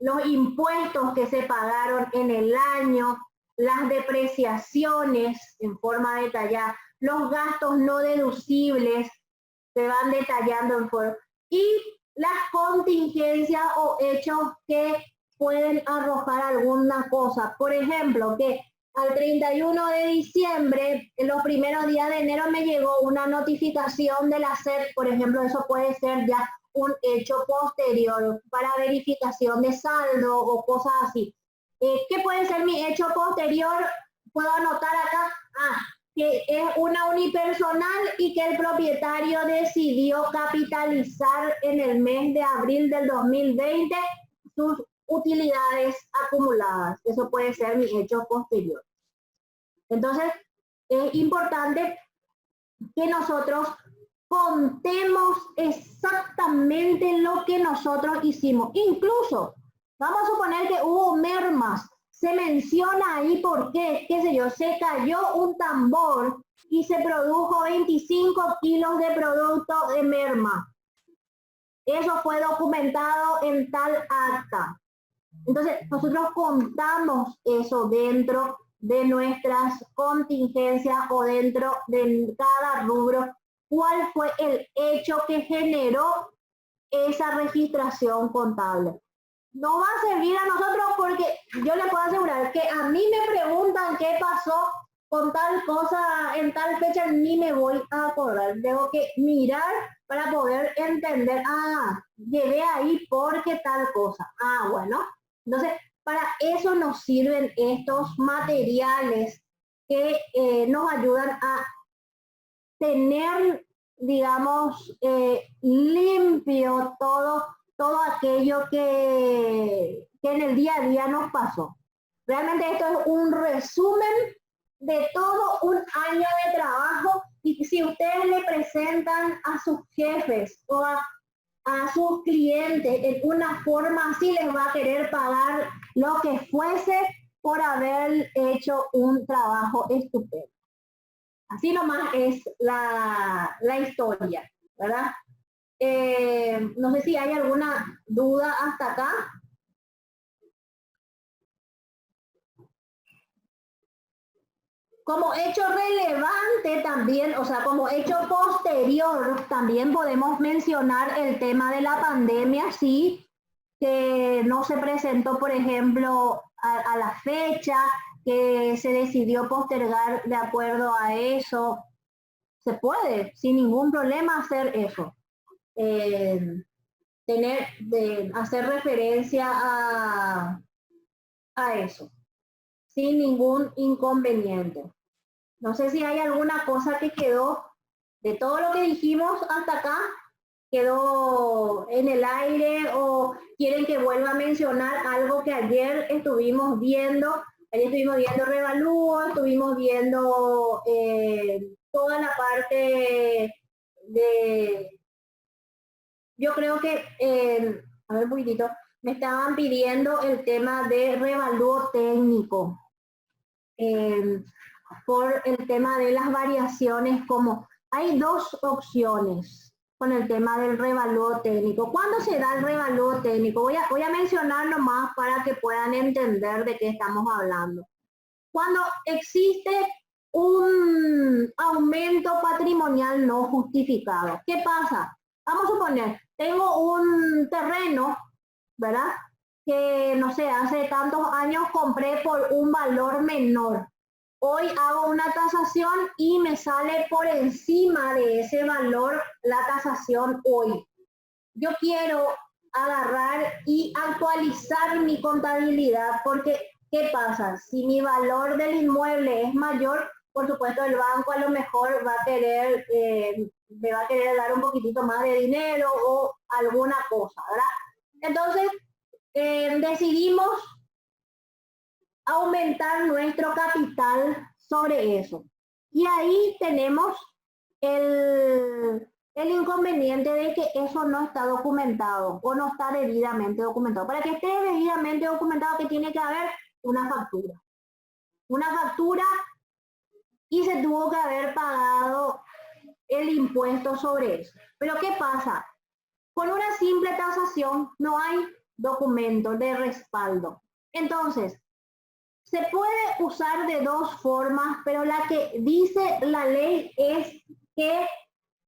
Los impuestos que se pagaron en el año, las depreciaciones en forma detallada, los gastos no deducibles se van detallando en forma, y las contingencias o hechos que pueden arrojar alguna cosa. Por ejemplo, que al 31 de diciembre, en los primeros días de enero me llegó una notificación de la SED, por ejemplo, eso puede ser ya un hecho posterior para verificación de saldo o cosas así. ¿Qué puede ser mi hecho posterior? Puedo anotar acá, que es una unipersonal y que el propietario decidió capitalizar en el mes de abril del 2020 sus utilidades acumuladas. Eso puede ser mi hecho posterior. Entonces, es importante que nosotros contemos exactamente lo que nosotros hicimos. Incluso, vamos a suponer que hubo mermas. Se menciona ahí por qué, qué sé yo, se cayó un tambor y se produjo 25 kilos de producto de merma. Eso fue documentado en tal acta. Entonces, nosotros contamos eso dentro de nuestras contingencias o dentro de cada rubro, cuál fue el hecho que generó esa registración contable. No va a servir a nosotros porque yo les puedo asegurar que a mí me preguntan qué pasó con tal cosa en tal fecha, ni me voy a acordar. Tengo que mirar para poder entender, llegué ahí porque tal cosa. Bueno. Entonces, para eso nos sirven estos materiales que nos ayudan a tener, digamos, limpio todo aquello que en el día a día nos pasó. Realmente esto es un resumen de todo un año de trabajo, y si ustedes le presentan a sus jefes o a sus clientes en una forma así, les va a querer pagar lo que fuese por haber hecho un trabajo estupendo. Así nomás es la historia, ¿verdad? No sé si hay alguna duda hasta acá. Como hecho relevante también, o sea, como hecho posterior, también podemos mencionar el tema de la pandemia, sí, que no se presentó, por ejemplo, a la fecha, que se decidió postergar de acuerdo a eso. Se puede, sin ningún problema, hacer eso. Hacer referencia a eso, sin ningún inconveniente. No sé si hay alguna cosa que quedó de todo lo que dijimos hasta acá, quedó en el aire, o quieren que vuelva a mencionar algo que ayer estuvimos viendo. Ayer estuvimos viendo revalúo, estuvimos viendo toda la parte de... Yo creo que, a ver un poquitito, me estaban pidiendo el tema de revalúo técnico. Por el tema de las variaciones, como hay dos opciones con el tema del revalúo técnico. ¿Cuándo se da el revalúo técnico? Voy a mencionar nomás para que puedan entender de qué estamos hablando. Cuando existe un aumento patrimonial no justificado. ¿Qué pasa? Vamos a suponer, tengo un terreno, ¿verdad? Que, no sé, hace tantos años compré por un valor menor. Hoy hago una tasación y me sale por encima de ese valor la tasación hoy. Yo quiero agarrar y actualizar mi contabilidad, porque ¿qué pasa? Si mi valor del inmueble es mayor, por supuesto el banco a lo mejor va a querer, me va a querer dar un poquitito más de dinero o alguna cosa, ¿verdad? Entonces, decidimos aumentar nuestro capital sobre eso. Y ahí tenemos el inconveniente de que eso no está documentado o no está debidamente documentado. Para que esté debidamente documentado, que tiene que haber una factura. Una factura, y se tuvo que haber pagado el impuesto sobre eso. Pero ¿qué pasa? Con una simple tasación no hay documento de respaldo. Entonces, se puede usar de dos formas, pero la que dice la ley es que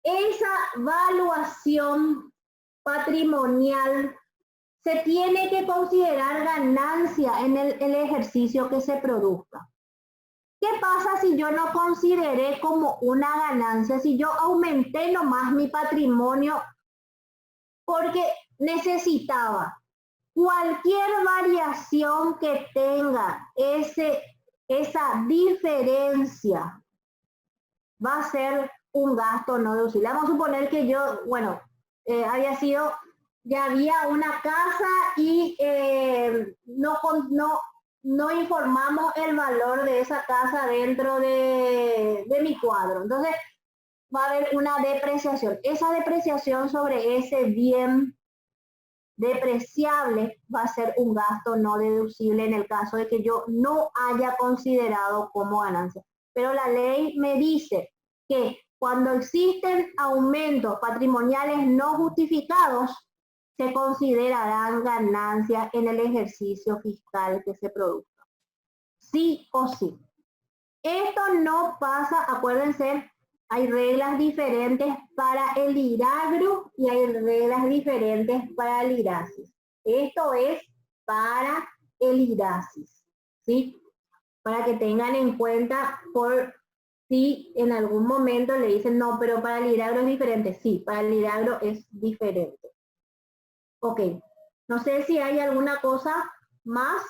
esa valuación patrimonial se tiene que considerar ganancia en el ejercicio que se produzca. ¿Qué pasa si yo no consideré como una ganancia? Si yo aumenté nomás mi patrimonio porque necesitaba. Cualquier variación que tenga esa diferencia va a ser un gasto no deducible. Vamos a suponer que yo, bueno, ya había una casa y no informamos el valor de esa casa dentro de mi cuadro. Entonces, va a haber una depreciación. Esa depreciación sobre ese bien depreciable va a ser un gasto no deducible en el caso de que yo no haya considerado como ganancia. Pero la ley me dice que cuando existen aumentos patrimoniales no justificados, se considerarán ganancias en el ejercicio fiscal que se produzca. Sí o sí. Esto no pasa, acuérdense, hay reglas diferentes para el IRAGRU y hay reglas diferentes para el IRASIS. Esto es para el IRASIS, ¿sí? Para que tengan en cuenta por si en algún momento le dicen, no, pero para el IRAGRU es diferente. Sí, para el IRAGRU es diferente. Ok, no sé si hay alguna cosa más.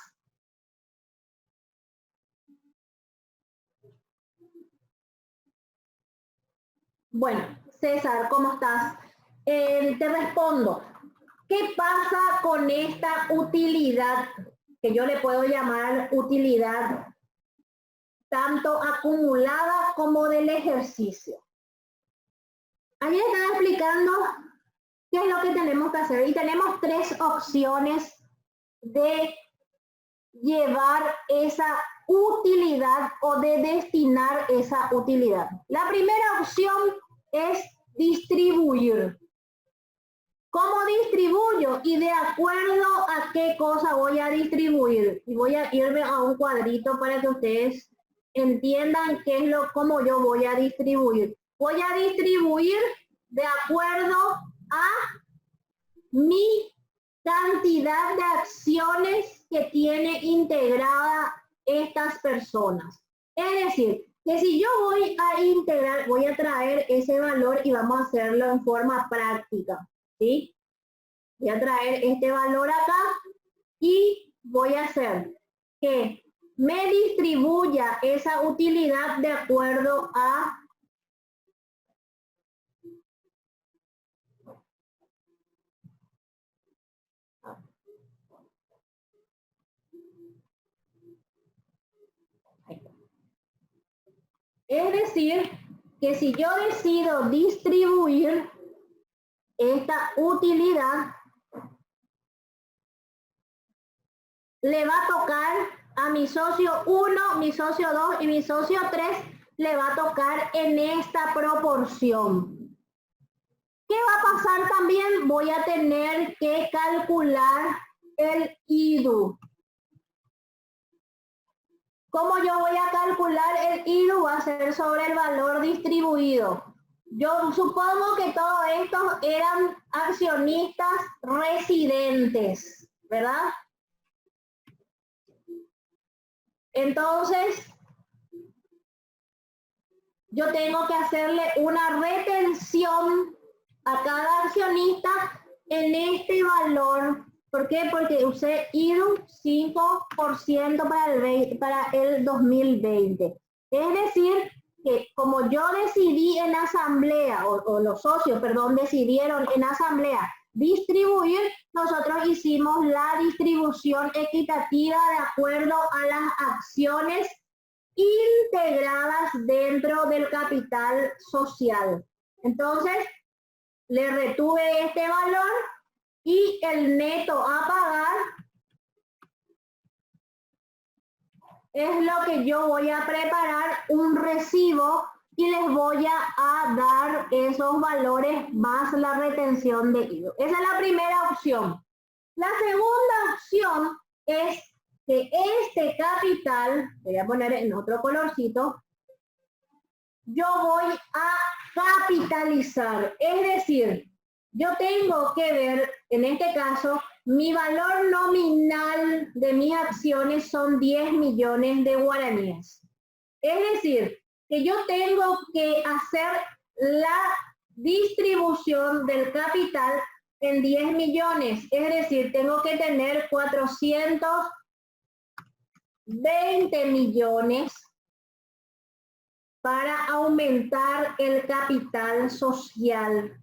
Bueno, César, ¿cómo estás? Te respondo. ¿Qué pasa con esta utilidad, que yo le puedo llamar utilidad tanto acumulada como del ejercicio? Ahí estaba explicando qué es lo que tenemos que hacer y tenemos tres opciones de llevar esa utilidad o de destinar esa utilidad. La primera opción es distribuir. ¿Cómo distribuyo? Y de acuerdo a qué cosa voy a distribuir. Y voy a irme a un cuadrito para que ustedes entiendan qué es cómo yo voy a distribuir. Voy a distribuir de acuerdo a mi cantidad de acciones que tiene integrada estas personas. Es decir, que si yo voy a integrar, voy a traer ese valor y vamos a hacerlo en forma práctica, ¿sí? Voy a traer este valor acá y voy a hacer que me distribuya esa utilidad de acuerdo a es decir, que si yo decido distribuir esta utilidad, le va a tocar a mi socio 1, mi socio 2 y mi socio 3, le va a tocar en esta proporción. ¿Qué va a pasar también? Voy a tener que calcular el IDU. ¿Cómo yo voy a calcular el IDU? Va a ser sobre el valor distribuido. Yo supongo que todos estos eran accionistas residentes, ¿verdad? Entonces, yo tengo que hacerle una retención a cada accionista en este valor. ¿Por qué? Porque usé IDU 5% para el 2020. Es decir, que como yo decidí en asamblea, o los socios, perdón, decidieron en asamblea distribuir, nosotros hicimos la distribución equitativa de acuerdo a las acciones integradas dentro del capital social. Entonces, le retuve este valor y el neto a pagar es lo que yo voy a preparar un recibo y les voy a dar esos valores más la retención de IVA. Esa es la primera opción. La segunda opción es que este capital, voy a poner en otro colorcito, yo voy a capitalizar. Es decir, yo tengo que ver, en este caso, mi valor nominal de mis acciones son 10 millones de guaraníes. Es decir, que yo tengo que hacer la distribución del capital en 10 millones. Es decir, tengo que tener 420 millones para aumentar el capital social.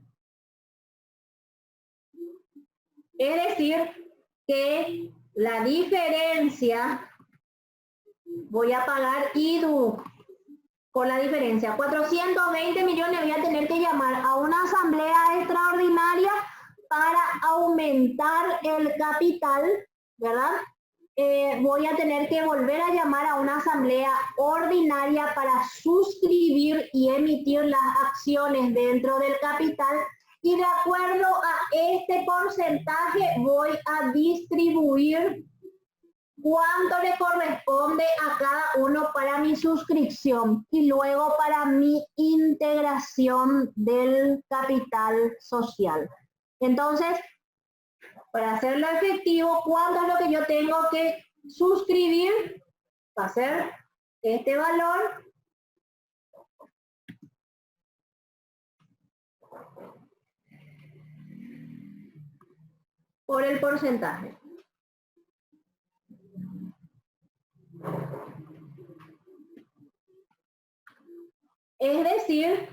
Es decir, que la diferencia, voy a pagar IDU, por la diferencia. 420 millones voy a tener que llamar a una asamblea extraordinaria para aumentar el capital, ¿verdad? Voy a tener que volver a llamar a una asamblea ordinaria para suscribir y emitir las acciones dentro del capital, y de acuerdo a este porcentaje voy a distribuir cuánto le corresponde a cada uno para mi suscripción y luego para mi integración del capital social. Entonces, para hacerlo efectivo, ¿cuánto es lo que yo tengo que suscribir? Va a ser este valor por el porcentaje. Es decir,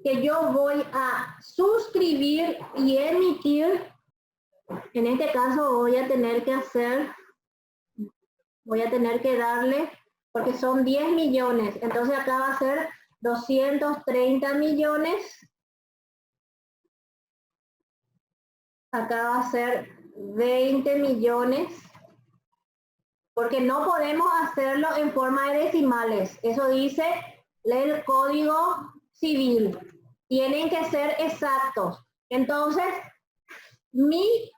que yo voy a suscribir y emitir. En este caso voy a tener que darle, porque son 10 millones, entonces acá va a ser 230 millones, acá va a ser 20 millones, porque no podemos hacerlo en forma de decimales, eso dice el Código Civil, tienen que ser exactos. Entonces, mi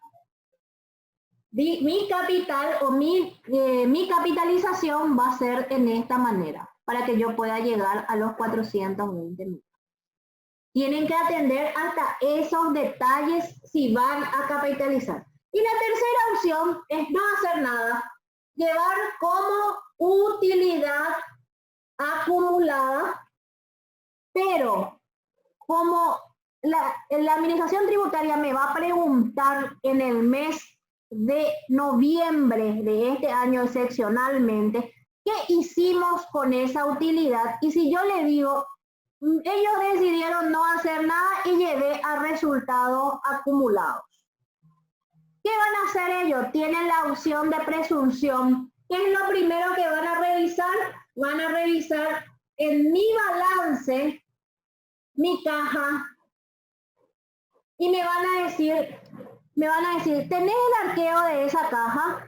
capital o mi capitalización va a ser en esta manera, para que yo pueda llegar a los 420 millones. Tienen que atender hasta esos detalles si van a capitalizar. Y la tercera opción es no hacer nada, llevar como utilidad acumulada, pero como la administración tributaria me va a preguntar en el mes de noviembre de este año excepcionalmente, ¿qué hicimos con esa utilidad? Y si yo le digo, ellos decidieron no hacer nada y llevé a resultados acumulados. ¿Qué van a hacer ellos? Tienen la opción de presunción. ¿Qué es lo primero que van a revisar? Van a revisar en mi balance, mi caja, y me van a decir, ¿tenés el arqueo de esa caja?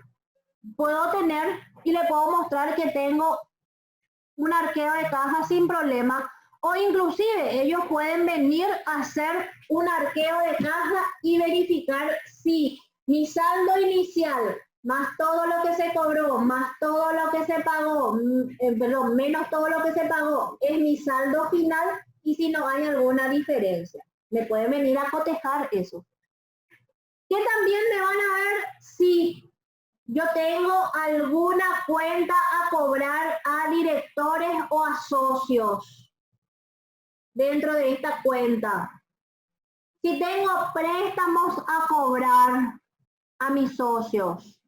Puedo tener y le puedo mostrar que tengo un arqueo de caja sin problema, o inclusive ellos pueden venir a hacer un arqueo de caja y verificar si mi saldo inicial más todo lo que se cobró, más todo lo que se pagó, perdón, menos todo lo que se pagó, es mi saldo final, y si no hay alguna diferencia. Me pueden venir a cotejar eso. Que también me van a ver si yo tengo alguna cuenta a cobrar a directores o a socios dentro de esta cuenta. Si tengo préstamos a cobrar a mis socios.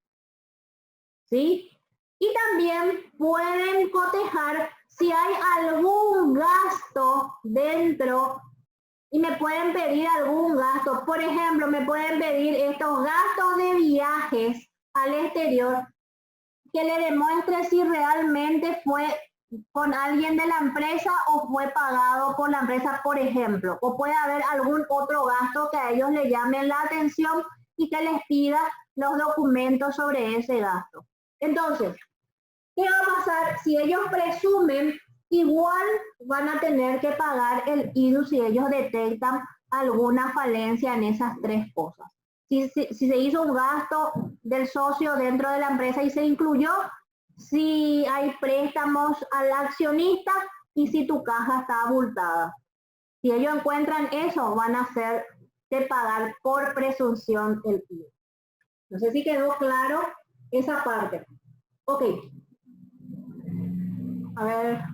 ¿Sí? Y también pueden cotejar si hay algún gasto dentro y me pueden pedir algún gasto. Por ejemplo, me pueden pedir estos gastos de viajes al exterior, que le demuestre si realmente fue con alguien de la empresa o fue pagado por la empresa, por ejemplo. O puede haber algún otro gasto que a ellos les llame la atención y que les pida los documentos sobre ese gasto. Entonces, ¿qué va a pasar si ellos presumen? Igual van a tener que pagar el IDU si ellos detectan alguna falencia en esas tres cosas. Si se hizo un gasto del socio dentro de la empresa y se incluyó, si hay préstamos al accionista y si tu caja está abultada. Si ellos encuentran eso, van a hacer de pagar por presunción el IDU. No sé si quedó claro esa parte. Ok. A ver.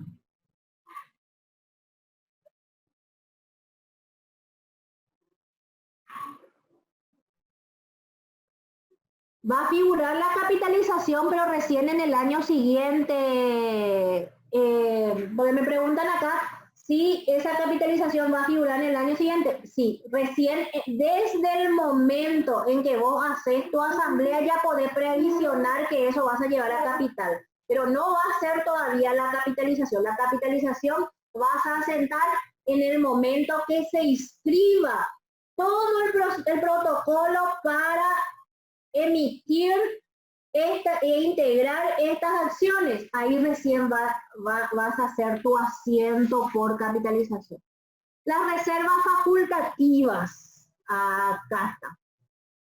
Va a figurar la capitalización, pero recién en el año siguiente. Porque me preguntan acá si esa capitalización va a figurar en el año siguiente. Sí, recién desde el momento en que vos haces tu asamblea ya podés previsionar que eso vas a llevar a capital. pero no va a ser todavía la capitalización. La capitalización vas a asentar en el momento que se inscriba todo el protocolo para emitir e integrar estas acciones. Ahí recién vas a hacer tu asiento por capitalización. Las reservas facultativas. Acá está.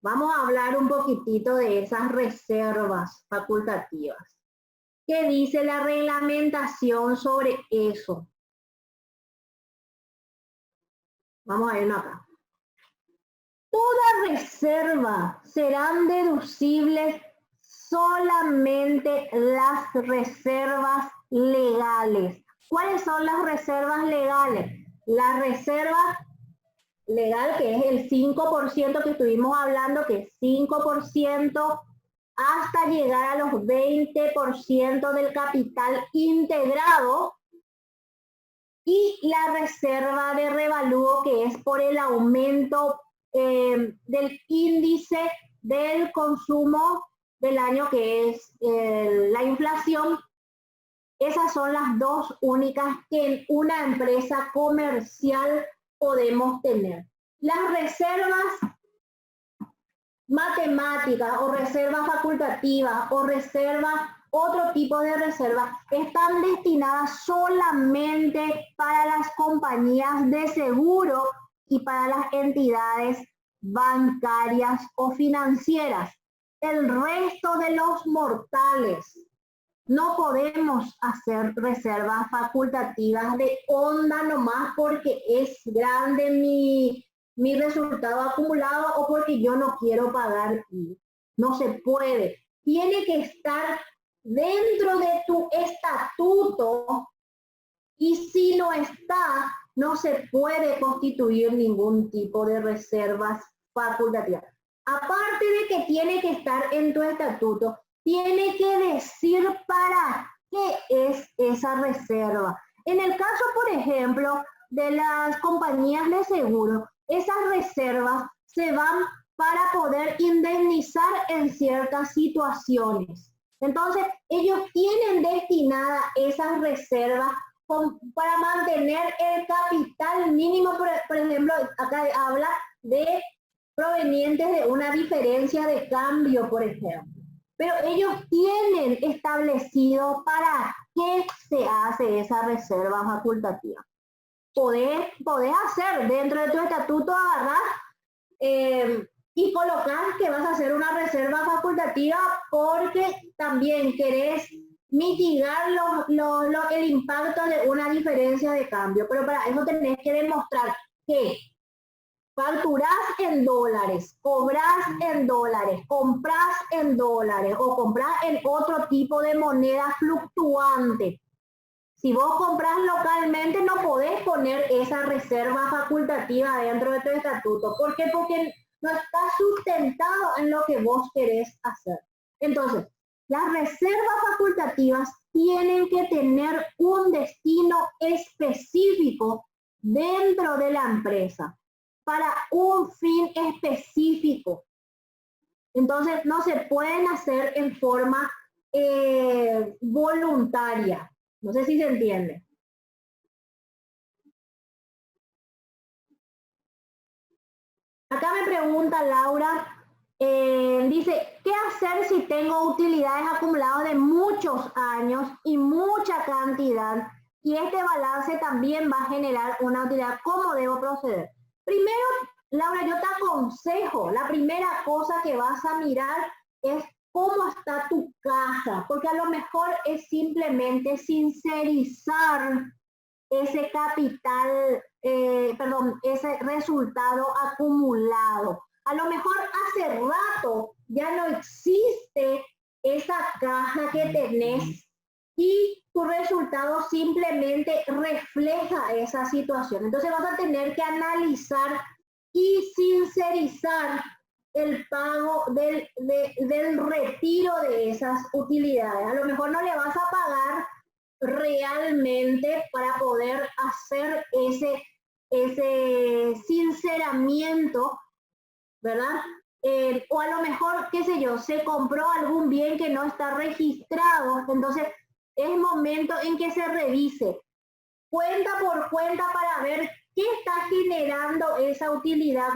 Vamos a hablar un poquitito de esas reservas facultativas. ¿Qué dice la reglamentación sobre eso? Vamos a irnos acá. Toda reserva serán deducibles solamente las reservas legales. ¿Cuáles son las reservas legales? La reserva legal, que es el 5% que estuvimos hablando, que es 5% hasta llegar a los 20% del capital integrado, y la reserva de revalúo, que es por el aumento del índice del consumo del año, que es la inflación. Esas son las dos únicas que en una empresa comercial podemos tener. Las reservas matemáticas o reservas facultativas o reservas, otro tipo de reservas, están destinadas solamente para las compañías de seguro y para las entidades bancarias o financieras. El resto de los mortales no podemos hacer reservas facultativas de onda nomás porque es grande mi resultado acumulado o porque yo no quiero pagar. No se puede. Tiene que estar dentro de tu estatuto, y si no está, no se puede constituir ningún tipo de reservas facultativas. Aparte de que tiene que estar en tu estatuto, tiene que decir para qué es esa reserva. En el caso, por ejemplo, de las compañías de seguro, esas reservas se van para poder indemnizar en ciertas situaciones. Entonces, ellos tienen destinada esas reservas para mantener el capital mínimo. Por ejemplo, acá habla de provenientes de una diferencia de cambio, por ejemplo. Pero ellos tienen establecido para qué se hace esa reserva facultativa. Podés hacer dentro de tu estatuto, agarrar y colocar que vas a hacer una reserva facultativa porque también querés mitigar el impacto de una diferencia de cambio. Pero para eso tenés que demostrar que facturás en dólares, cobrás en dólares, comprás en dólares o comprás en otro tipo de moneda fluctuante. Si vos comprás localmente, no podés poner esa reserva facultativa dentro de tu estatuto. ¿Por qué? Porque no está sustentado en lo que vos querés hacer. Entonces, las reservas facultativas tienen que tener un destino específico dentro de la empresa, para un fin específico. Entonces, no se pueden hacer en forma voluntaria. No sé si se entiende. Acá me pregunta Laura, dice, ¿qué hacer si tengo utilidades acumuladas de muchos años y mucha cantidad? Y este balance también va a generar una utilidad. ¿Cómo debo proceder? Primero, Laura, yo te aconsejo, la primera cosa que vas a mirar es cómo está tu caja, porque a lo mejor es simplemente sincerizar ese capital, ese resultado acumulado. A lo mejor hace rato ya no existe esa caja que tenés y tu resultado simplemente refleja esa situación. Entonces vas a tener que analizar y sincerizar el pago del retiro de esas utilidades. A lo mejor no le vas a pagar realmente para poder hacer ese sinceramiento, ¿verdad? O a lo mejor, qué sé yo, se compró algún bien que no está registrado, entonces es momento en que se revise cuenta por cuenta para ver qué está generando esa utilidad.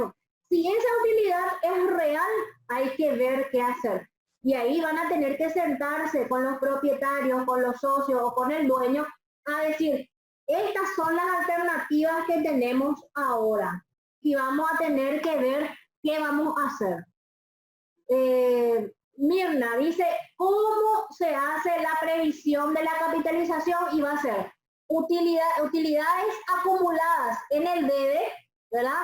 Si esa utilidad es real, hay que ver qué hacer. Y ahí van a tener que sentarse con los propietarios, con los socios o con el dueño a decir, estas son las alternativas que tenemos ahora y vamos a tener que ver qué vamos a hacer. Mirna dice, ¿cómo se hace la previsión de la capitalización? Y va a ser utilidades acumuladas en el debe, ¿verdad?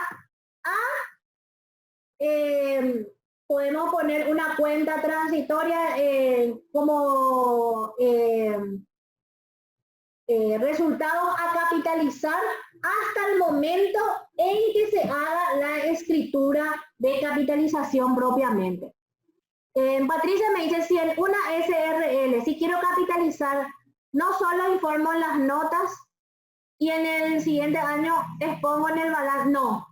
Podemos poner una cuenta transitoria como resultados a capitalizar hasta el momento en que se haga la escritura de capitalización propiamente. Patricia me dice, si en una SRL, si quiero capitalizar, no solo informo en las notas y en el siguiente año expongo en el balance, no.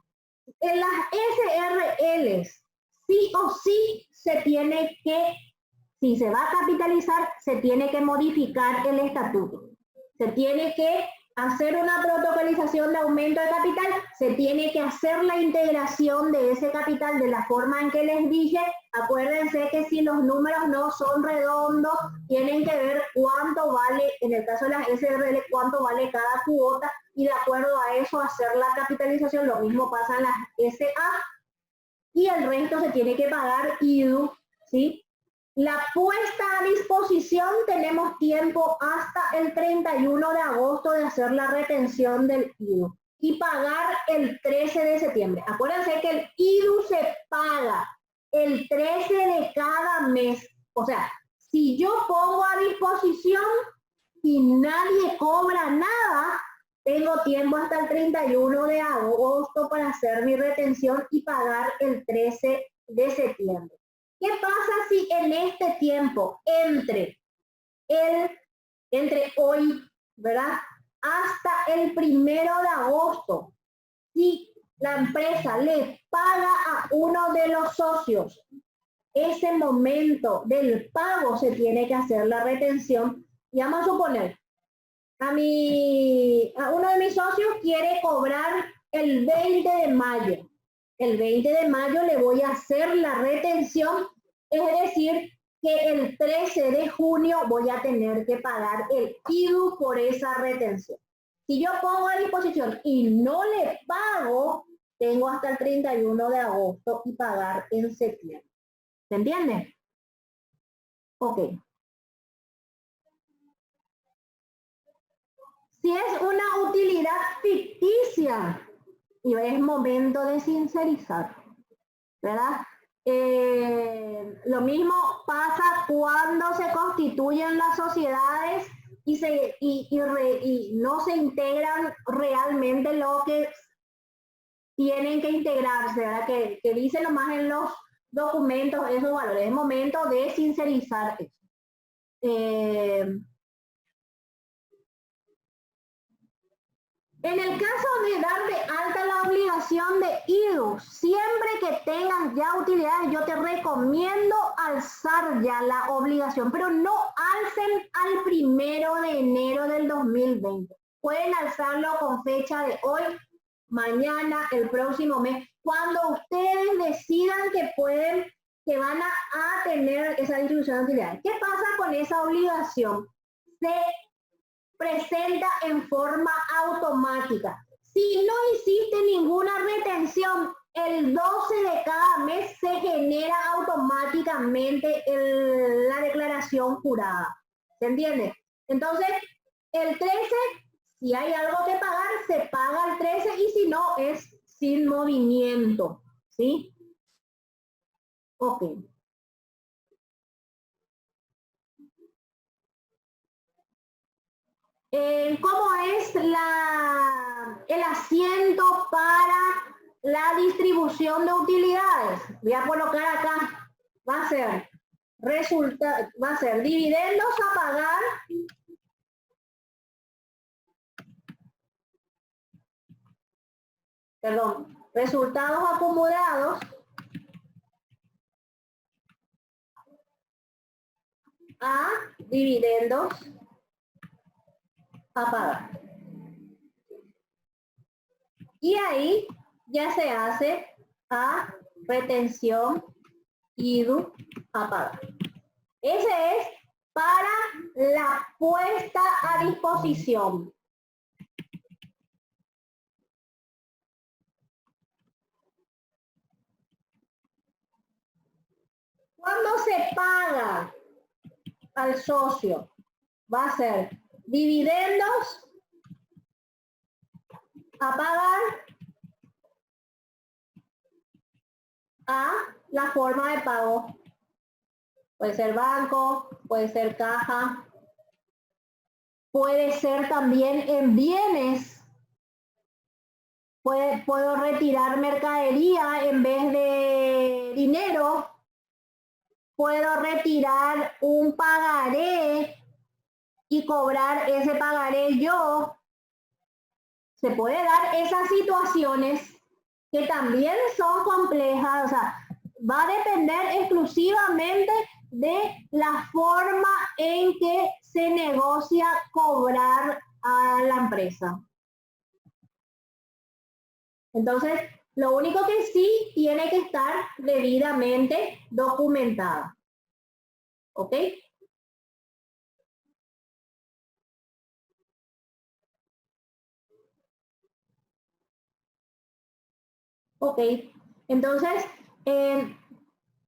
En las SRLs, sí o sí se tiene que, si se va a capitalizar, se tiene que modificar el estatuto. Se tiene que hacer una protocolización de aumento de capital, se tiene que hacer la integración de ese capital de la forma en que les dije. Acuérdense que si los números no son redondos, tienen que ver cuánto vale, en el caso de las SRL, cuánto vale cada cuota y de acuerdo a eso hacer la capitalización. Lo mismo pasa en las SA y el resto se tiene que pagar IDU, ¿sí? La puesta a disposición tenemos tiempo hasta el 31 de agosto de hacer la retención del IDU y pagar el 13 de septiembre. Acuérdense que el IDU se paga el 13 de cada mes. O sea, si yo pongo a disposición y nadie cobra nada, tengo tiempo hasta el 31 de agosto para hacer mi retención y pagar el 13 de septiembre. ¿Qué pasa si en este tiempo, entre hoy, ¿verdad? Hasta el 1 de agosto, si la empresa le paga a uno de los socios, ese momento del pago se tiene que hacer la retención? Y vamos a suponer, a uno de mis socios quiere cobrar el 20 de mayo. El 20 de mayo le voy a hacer la retención, es decir, que el 13 de junio voy a tener que pagar el IDU por esa retención. Si yo pongo a disposición y no le pago, tengo hasta el 31 de agosto y pagar en septiembre. ¿Se entiende? Ok. Si es una utilidad ficticia, y es momento de sincerizar, ¿verdad? Lo mismo pasa cuando se constituyen las sociedades y no se integran realmente lo que tienen que integrarse, ¿verdad? Que dice nomás en los documentos esos valores. Es momento de sincerizar eso. En el caso de dar de alta la obligación de IDU, siempre que tengas ya utilidades, yo te recomiendo alzar ya la obligación, pero no alcen al 1 de enero del 2020. Pueden alzarlo con fecha de hoy, mañana, el próximo mes, cuando ustedes decidan que van a tener esa distribución de utilidades. ¿Qué pasa con esa obligación? Se presenta en forma automática. Si no hiciste ninguna retención, el 12 de cada mes se genera automáticamente la declaración jurada. ¿Se entiende? Entonces, el 13, si hay algo que pagar, se paga el 13 y si no, es sin movimiento. ¿Sí? Ok. ¿Cómo es el asiento para la distribución de utilidades? Voy a colocar acá, va a ser dividendos a pagar, resultados acumulados a dividendos a pagar. Y ahí ya se hace a retención IDU a pagar. Ese es para la puesta a disposición. Cuando se paga al socio, va a ser dividendos a pagar a la forma de pago. Puede ser banco, puede ser caja, puede ser también en bienes. Puedo retirar mercadería en vez de dinero. Puedo retirar un pagaré y cobrar ese pagaré yo. Se puede dar esas situaciones que también son complejas, o sea, va a depender exclusivamente de la forma en que se negocia cobrar a la empresa. Entonces, lo único que sí tiene que estar debidamente documentada. ¿Ok? Ok, entonces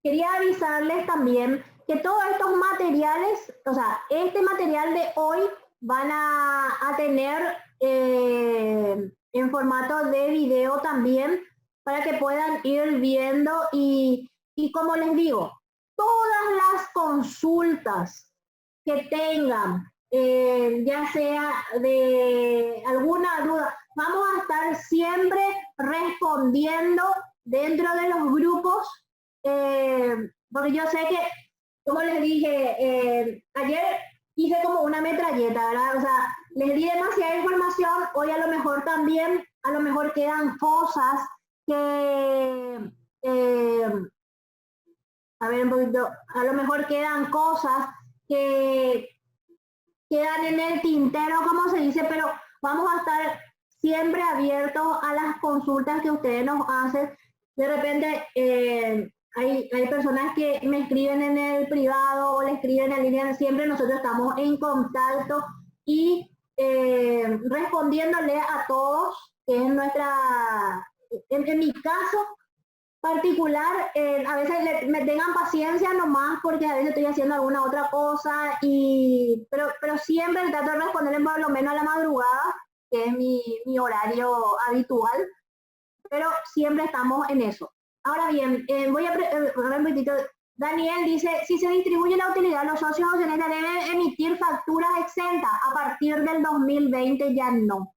quería avisarles también que todos estos materiales, o sea, este material de hoy van a tener en formato de video también para que puedan ir viendo y como les digo, todas las consultas que tengan, ya sea de alguna duda, vamos a estar siempre respondiendo dentro de los grupos, porque yo sé que, como les dije, ayer hice como una metralleta, ¿verdad? O sea, les di demasiada información, hoy a lo mejor también, a lo mejor quedan cosas que, a ver un poquito, a lo mejor quedan cosas que quedan en el tintero, como se dice, pero vamos a estar siempre abiertos a las consultas que ustedes nos hacen. De repente hay personas que me escriben en el privado o le escriben en línea, siempre nosotros estamos en contacto y respondiéndole a todos, que es nuestra, en mi caso particular, a veces me tengan paciencia nomás porque a veces estoy haciendo alguna otra cosa, pero siempre trato de responder por lo menos a la madrugada, que es mi horario habitual, pero siempre estamos en eso. Ahora bien, voy a ver un poquitito. Daniel dice, si se distribuye la utilidad, los socios accionistas deben emitir facturas exentas. A partir del 2020 ya no.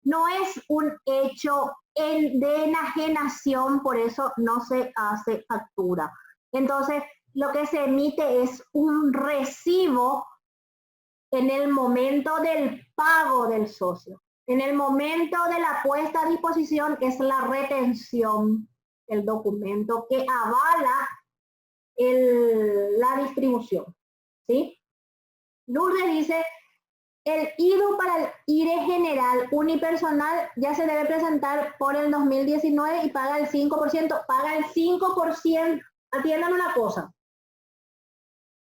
No es un hecho de enajenación, por eso no se hace factura. Entonces, lo que se emite es un recibo en el momento del pago del socio. En el momento de la puesta a disposición es la retención, el documento que avala la distribución. ¿Sí? Lourdes dice, el IDU para el IRE general unipersonal ya se debe presentar por el 2019 y paga el 5%. Paga el 5%. Atiendan una cosa.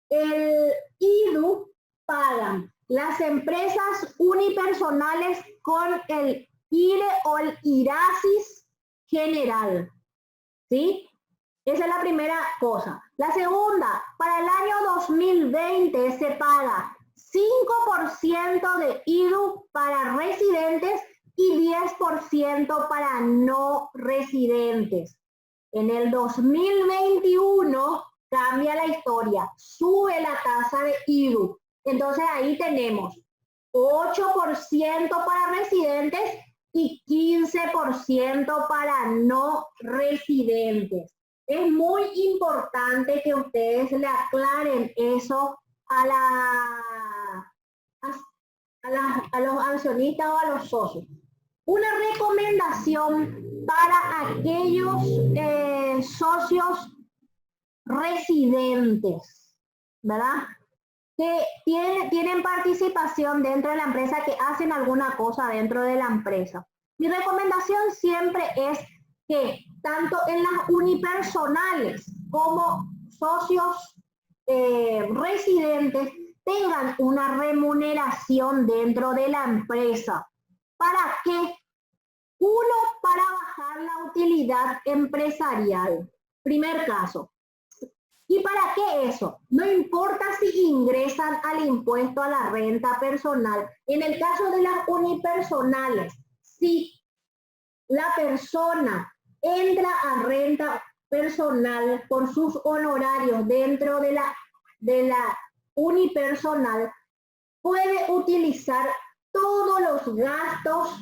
El IDU pagan las empresas unipersonales con el IRE o el IRASIS general. ¿Sí? Esa es la primera cosa. La segunda, para el año 2020 se paga 5% de IDU para residentes y 10% para no residentes. En el 2021 cambia la historia, sube la tasa de IDU. Entonces ahí tenemos 8% para residentes y 15% para no residentes. Es muy importante que ustedes le aclaren eso a los accionistas o a los socios. Una recomendación para aquellos socios residentes, ¿verdad? que tienen participación dentro de la empresa, que hacen alguna cosa dentro de la empresa. Mi recomendación siempre es que tanto en las unipersonales como socios residentes tengan una remuneración dentro de la empresa. ¿Para qué? Uno, para bajar la utilidad empresarial. Primer caso. ¿Y para qué eso? No importa si ingresan al impuesto a la renta personal. En el caso de las unipersonales, si la persona entra a renta personal por sus honorarios dentro de la unipersonal, puede utilizar todos los gastos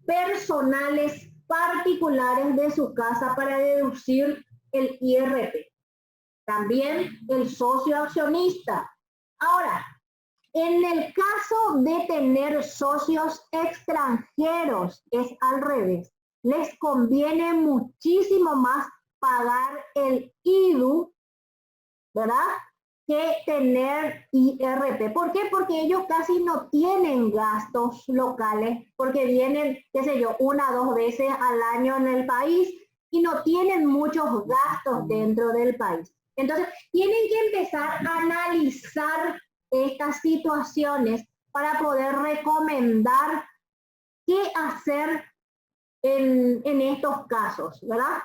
personales particulares de su casa para deducir el IRP. También el socio accionista. Ahora, en el caso de tener socios extranjeros, es al revés. Les conviene muchísimo más pagar el IDU, ¿verdad?, que tener IRP. ¿Por qué? Porque ellos casi no tienen gastos locales, porque vienen, qué sé yo, 1 o 2 veces al año en el país y no tienen muchos gastos dentro del país. Entonces, tienen que empezar a analizar estas situaciones para poder recomendar qué hacer en estos casos, ¿verdad?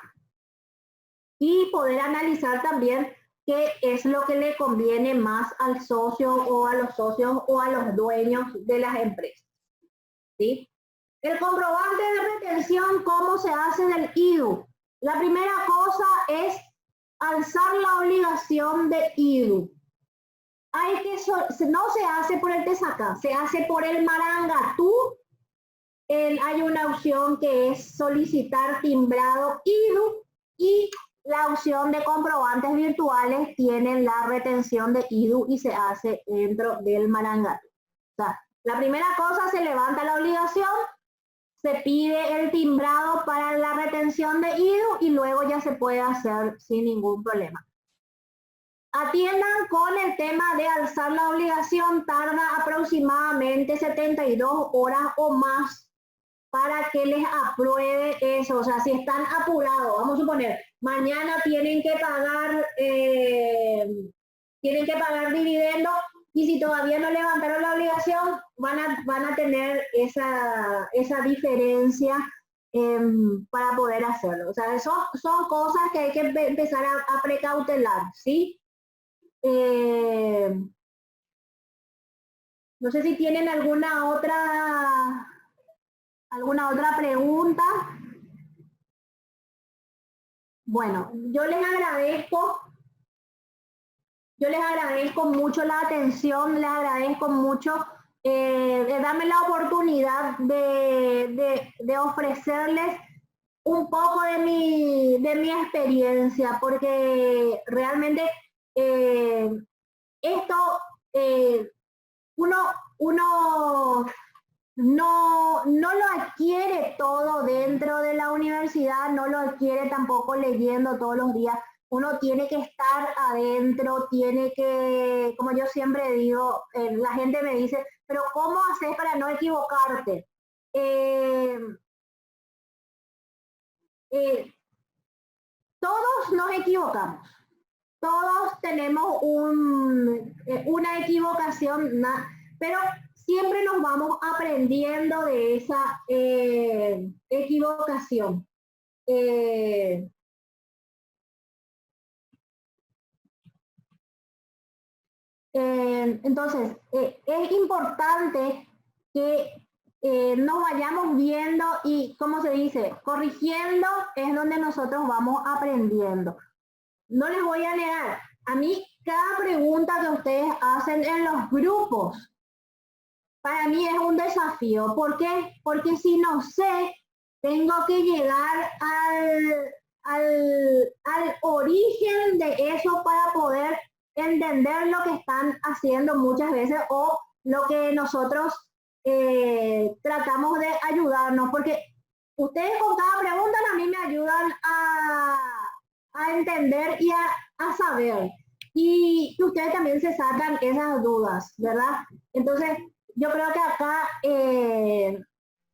Y poder analizar también qué es lo que le conviene más al socio o a los socios o a los dueños de las empresas, ¿sí? El comprobante de retención, ¿cómo se hace del IDU? La primera cosa es alzar la obligación de IDU. No se hace por el TESACA, se hace por el Marangatú. Hay una opción que es solicitar timbrado IDU, y la opción de comprobantes virtuales tienen la retención de IDU y se hace dentro del Marangatú. O sea, la primera cosa, se levanta la obligación, se pide el timbrado para la retención de IDU y luego ya se puede hacer sin ningún problema. Atiendan con el tema de alzar la obligación, tarda aproximadamente 72 horas o más para que les apruebe eso. O sea, si están apurados, vamos a suponer, mañana tienen que pagar dividendos, y si todavía no levantaron la obligación, van a tener esa diferencia para poder hacerlo. O sea, son cosas que hay que empezar a precautelar, ¿sí? No sé si tienen alguna otra pregunta. Bueno, yo les agradezco mucho la atención, les agradezco mucho de darme la oportunidad de ofrecerles un poco de mi experiencia, porque realmente esto uno no lo adquiere todo dentro de la universidad, no lo adquiere tampoco leyendo todos los días. Uno tiene que estar adentro, tiene que, como yo siempre digo, la gente me dice, pero ¿cómo haces para no equivocarte? Todos nos equivocamos, todos tenemos una equivocación, pero siempre nos vamos aprendiendo de esa equivocación. Entonces, es importante que nos vayamos viendo y, ¿cómo se dice? Corrigiendo es donde nosotros vamos aprendiendo. No les voy a negar, a mí cada pregunta que ustedes hacen en los grupos, para mí es un desafío. ¿Por qué? Porque si no sé, tengo que llegar al origen de eso para poder entender lo que están haciendo muchas veces, o lo que nosotros tratamos de ayudarnos, porque ustedes con cada pregunta a mí me ayudan a entender y a saber. y que ustedes también se sacan esas dudas, ¿verdad? Entonces, yo creo que acá,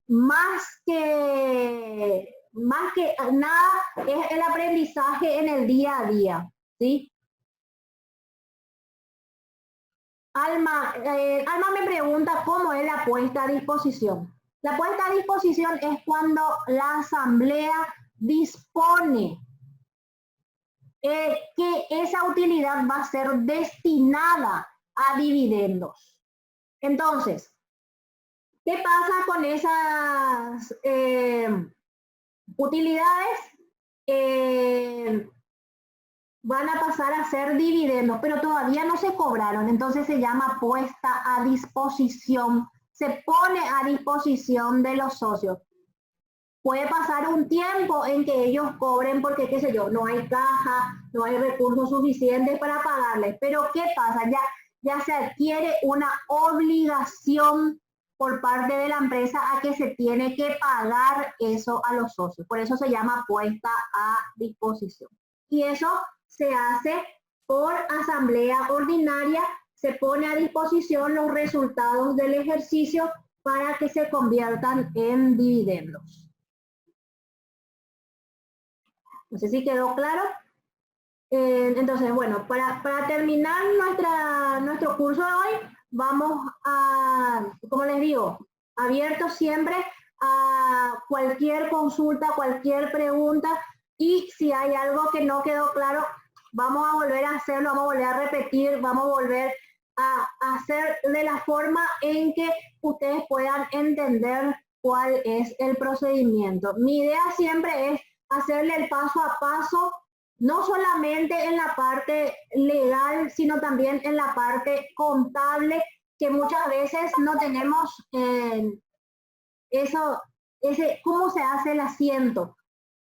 más que nada, es el aprendizaje en el día a día, ¿sí? Alma me pregunta cómo es la puesta a disposición. La puesta a disposición es cuando la asamblea dispone que esa utilidad va a ser destinada a dividendos. Entonces, ¿qué pasa con esas utilidades? Van a pasar a ser dividendos, pero todavía no se cobraron, entonces se llama puesta a disposición, se pone a disposición de los socios. Puede pasar un tiempo en que ellos cobren porque, qué sé yo, no hay caja, no hay recursos suficientes para pagarles, pero ¿qué pasa? Ya se adquiere una obligación por parte de la empresa a que se tiene que pagar eso a los socios. Por eso se llama puesta a disposición. Y eso se hace por asamblea ordinaria, se pone a disposición los resultados del ejercicio para que se conviertan en dividendos. No sé si quedó claro. Entonces, bueno, para terminar nuestro curso de hoy, vamos a, como les digo, abierto siempre a cualquier consulta, cualquier pregunta, y si hay algo que no quedó claro, vamos a volver a hacerlo, vamos a volver a repetir, vamos a volver a hacer de la forma en que ustedes puedan entender cuál es el procedimiento. Mi idea siempre es hacerle el paso a paso, no solamente en la parte legal, sino también en la parte contable, que muchas veces no tenemos cómo se hace el asiento.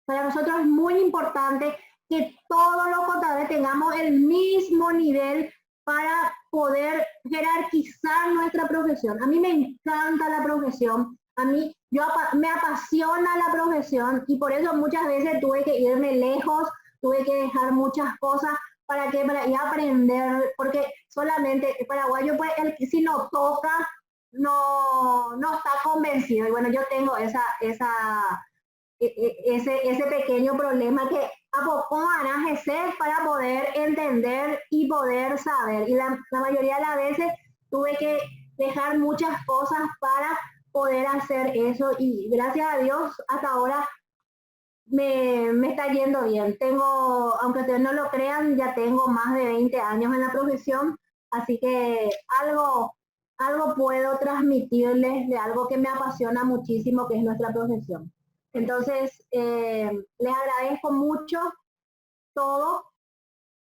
Para nosotros es muy importante que todos los contadores tengamos el mismo nivel para poder jerarquizar nuestra profesión. A mí me encanta la profesión, me apasiona la profesión, y por eso muchas veces tuve que irme lejos, tuve que dejar muchas cosas para ir a aprender, porque solamente el paraguayo, pues, si no toca, no está convencido. Y bueno, yo tengo ese pequeño problema que a poco van a ser para poder entender y poder saber. Y la mayoría de las veces tuve que dejar muchas cosas para poder hacer eso, y gracias a Dios hasta ahora me está yendo bien. Aunque ustedes no lo crean, ya tengo más de 20 años en la profesión, así que algo puedo transmitirles de algo que me apasiona muchísimo, que es nuestra profesión. Entonces, les agradezco mucho todo,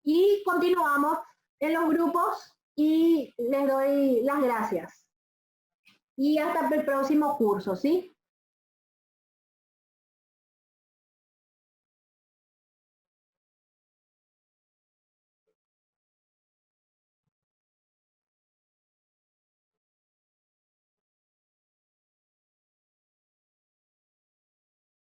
y continuamos en los grupos, y les doy las gracias. Y hasta el próximo curso, ¿sí?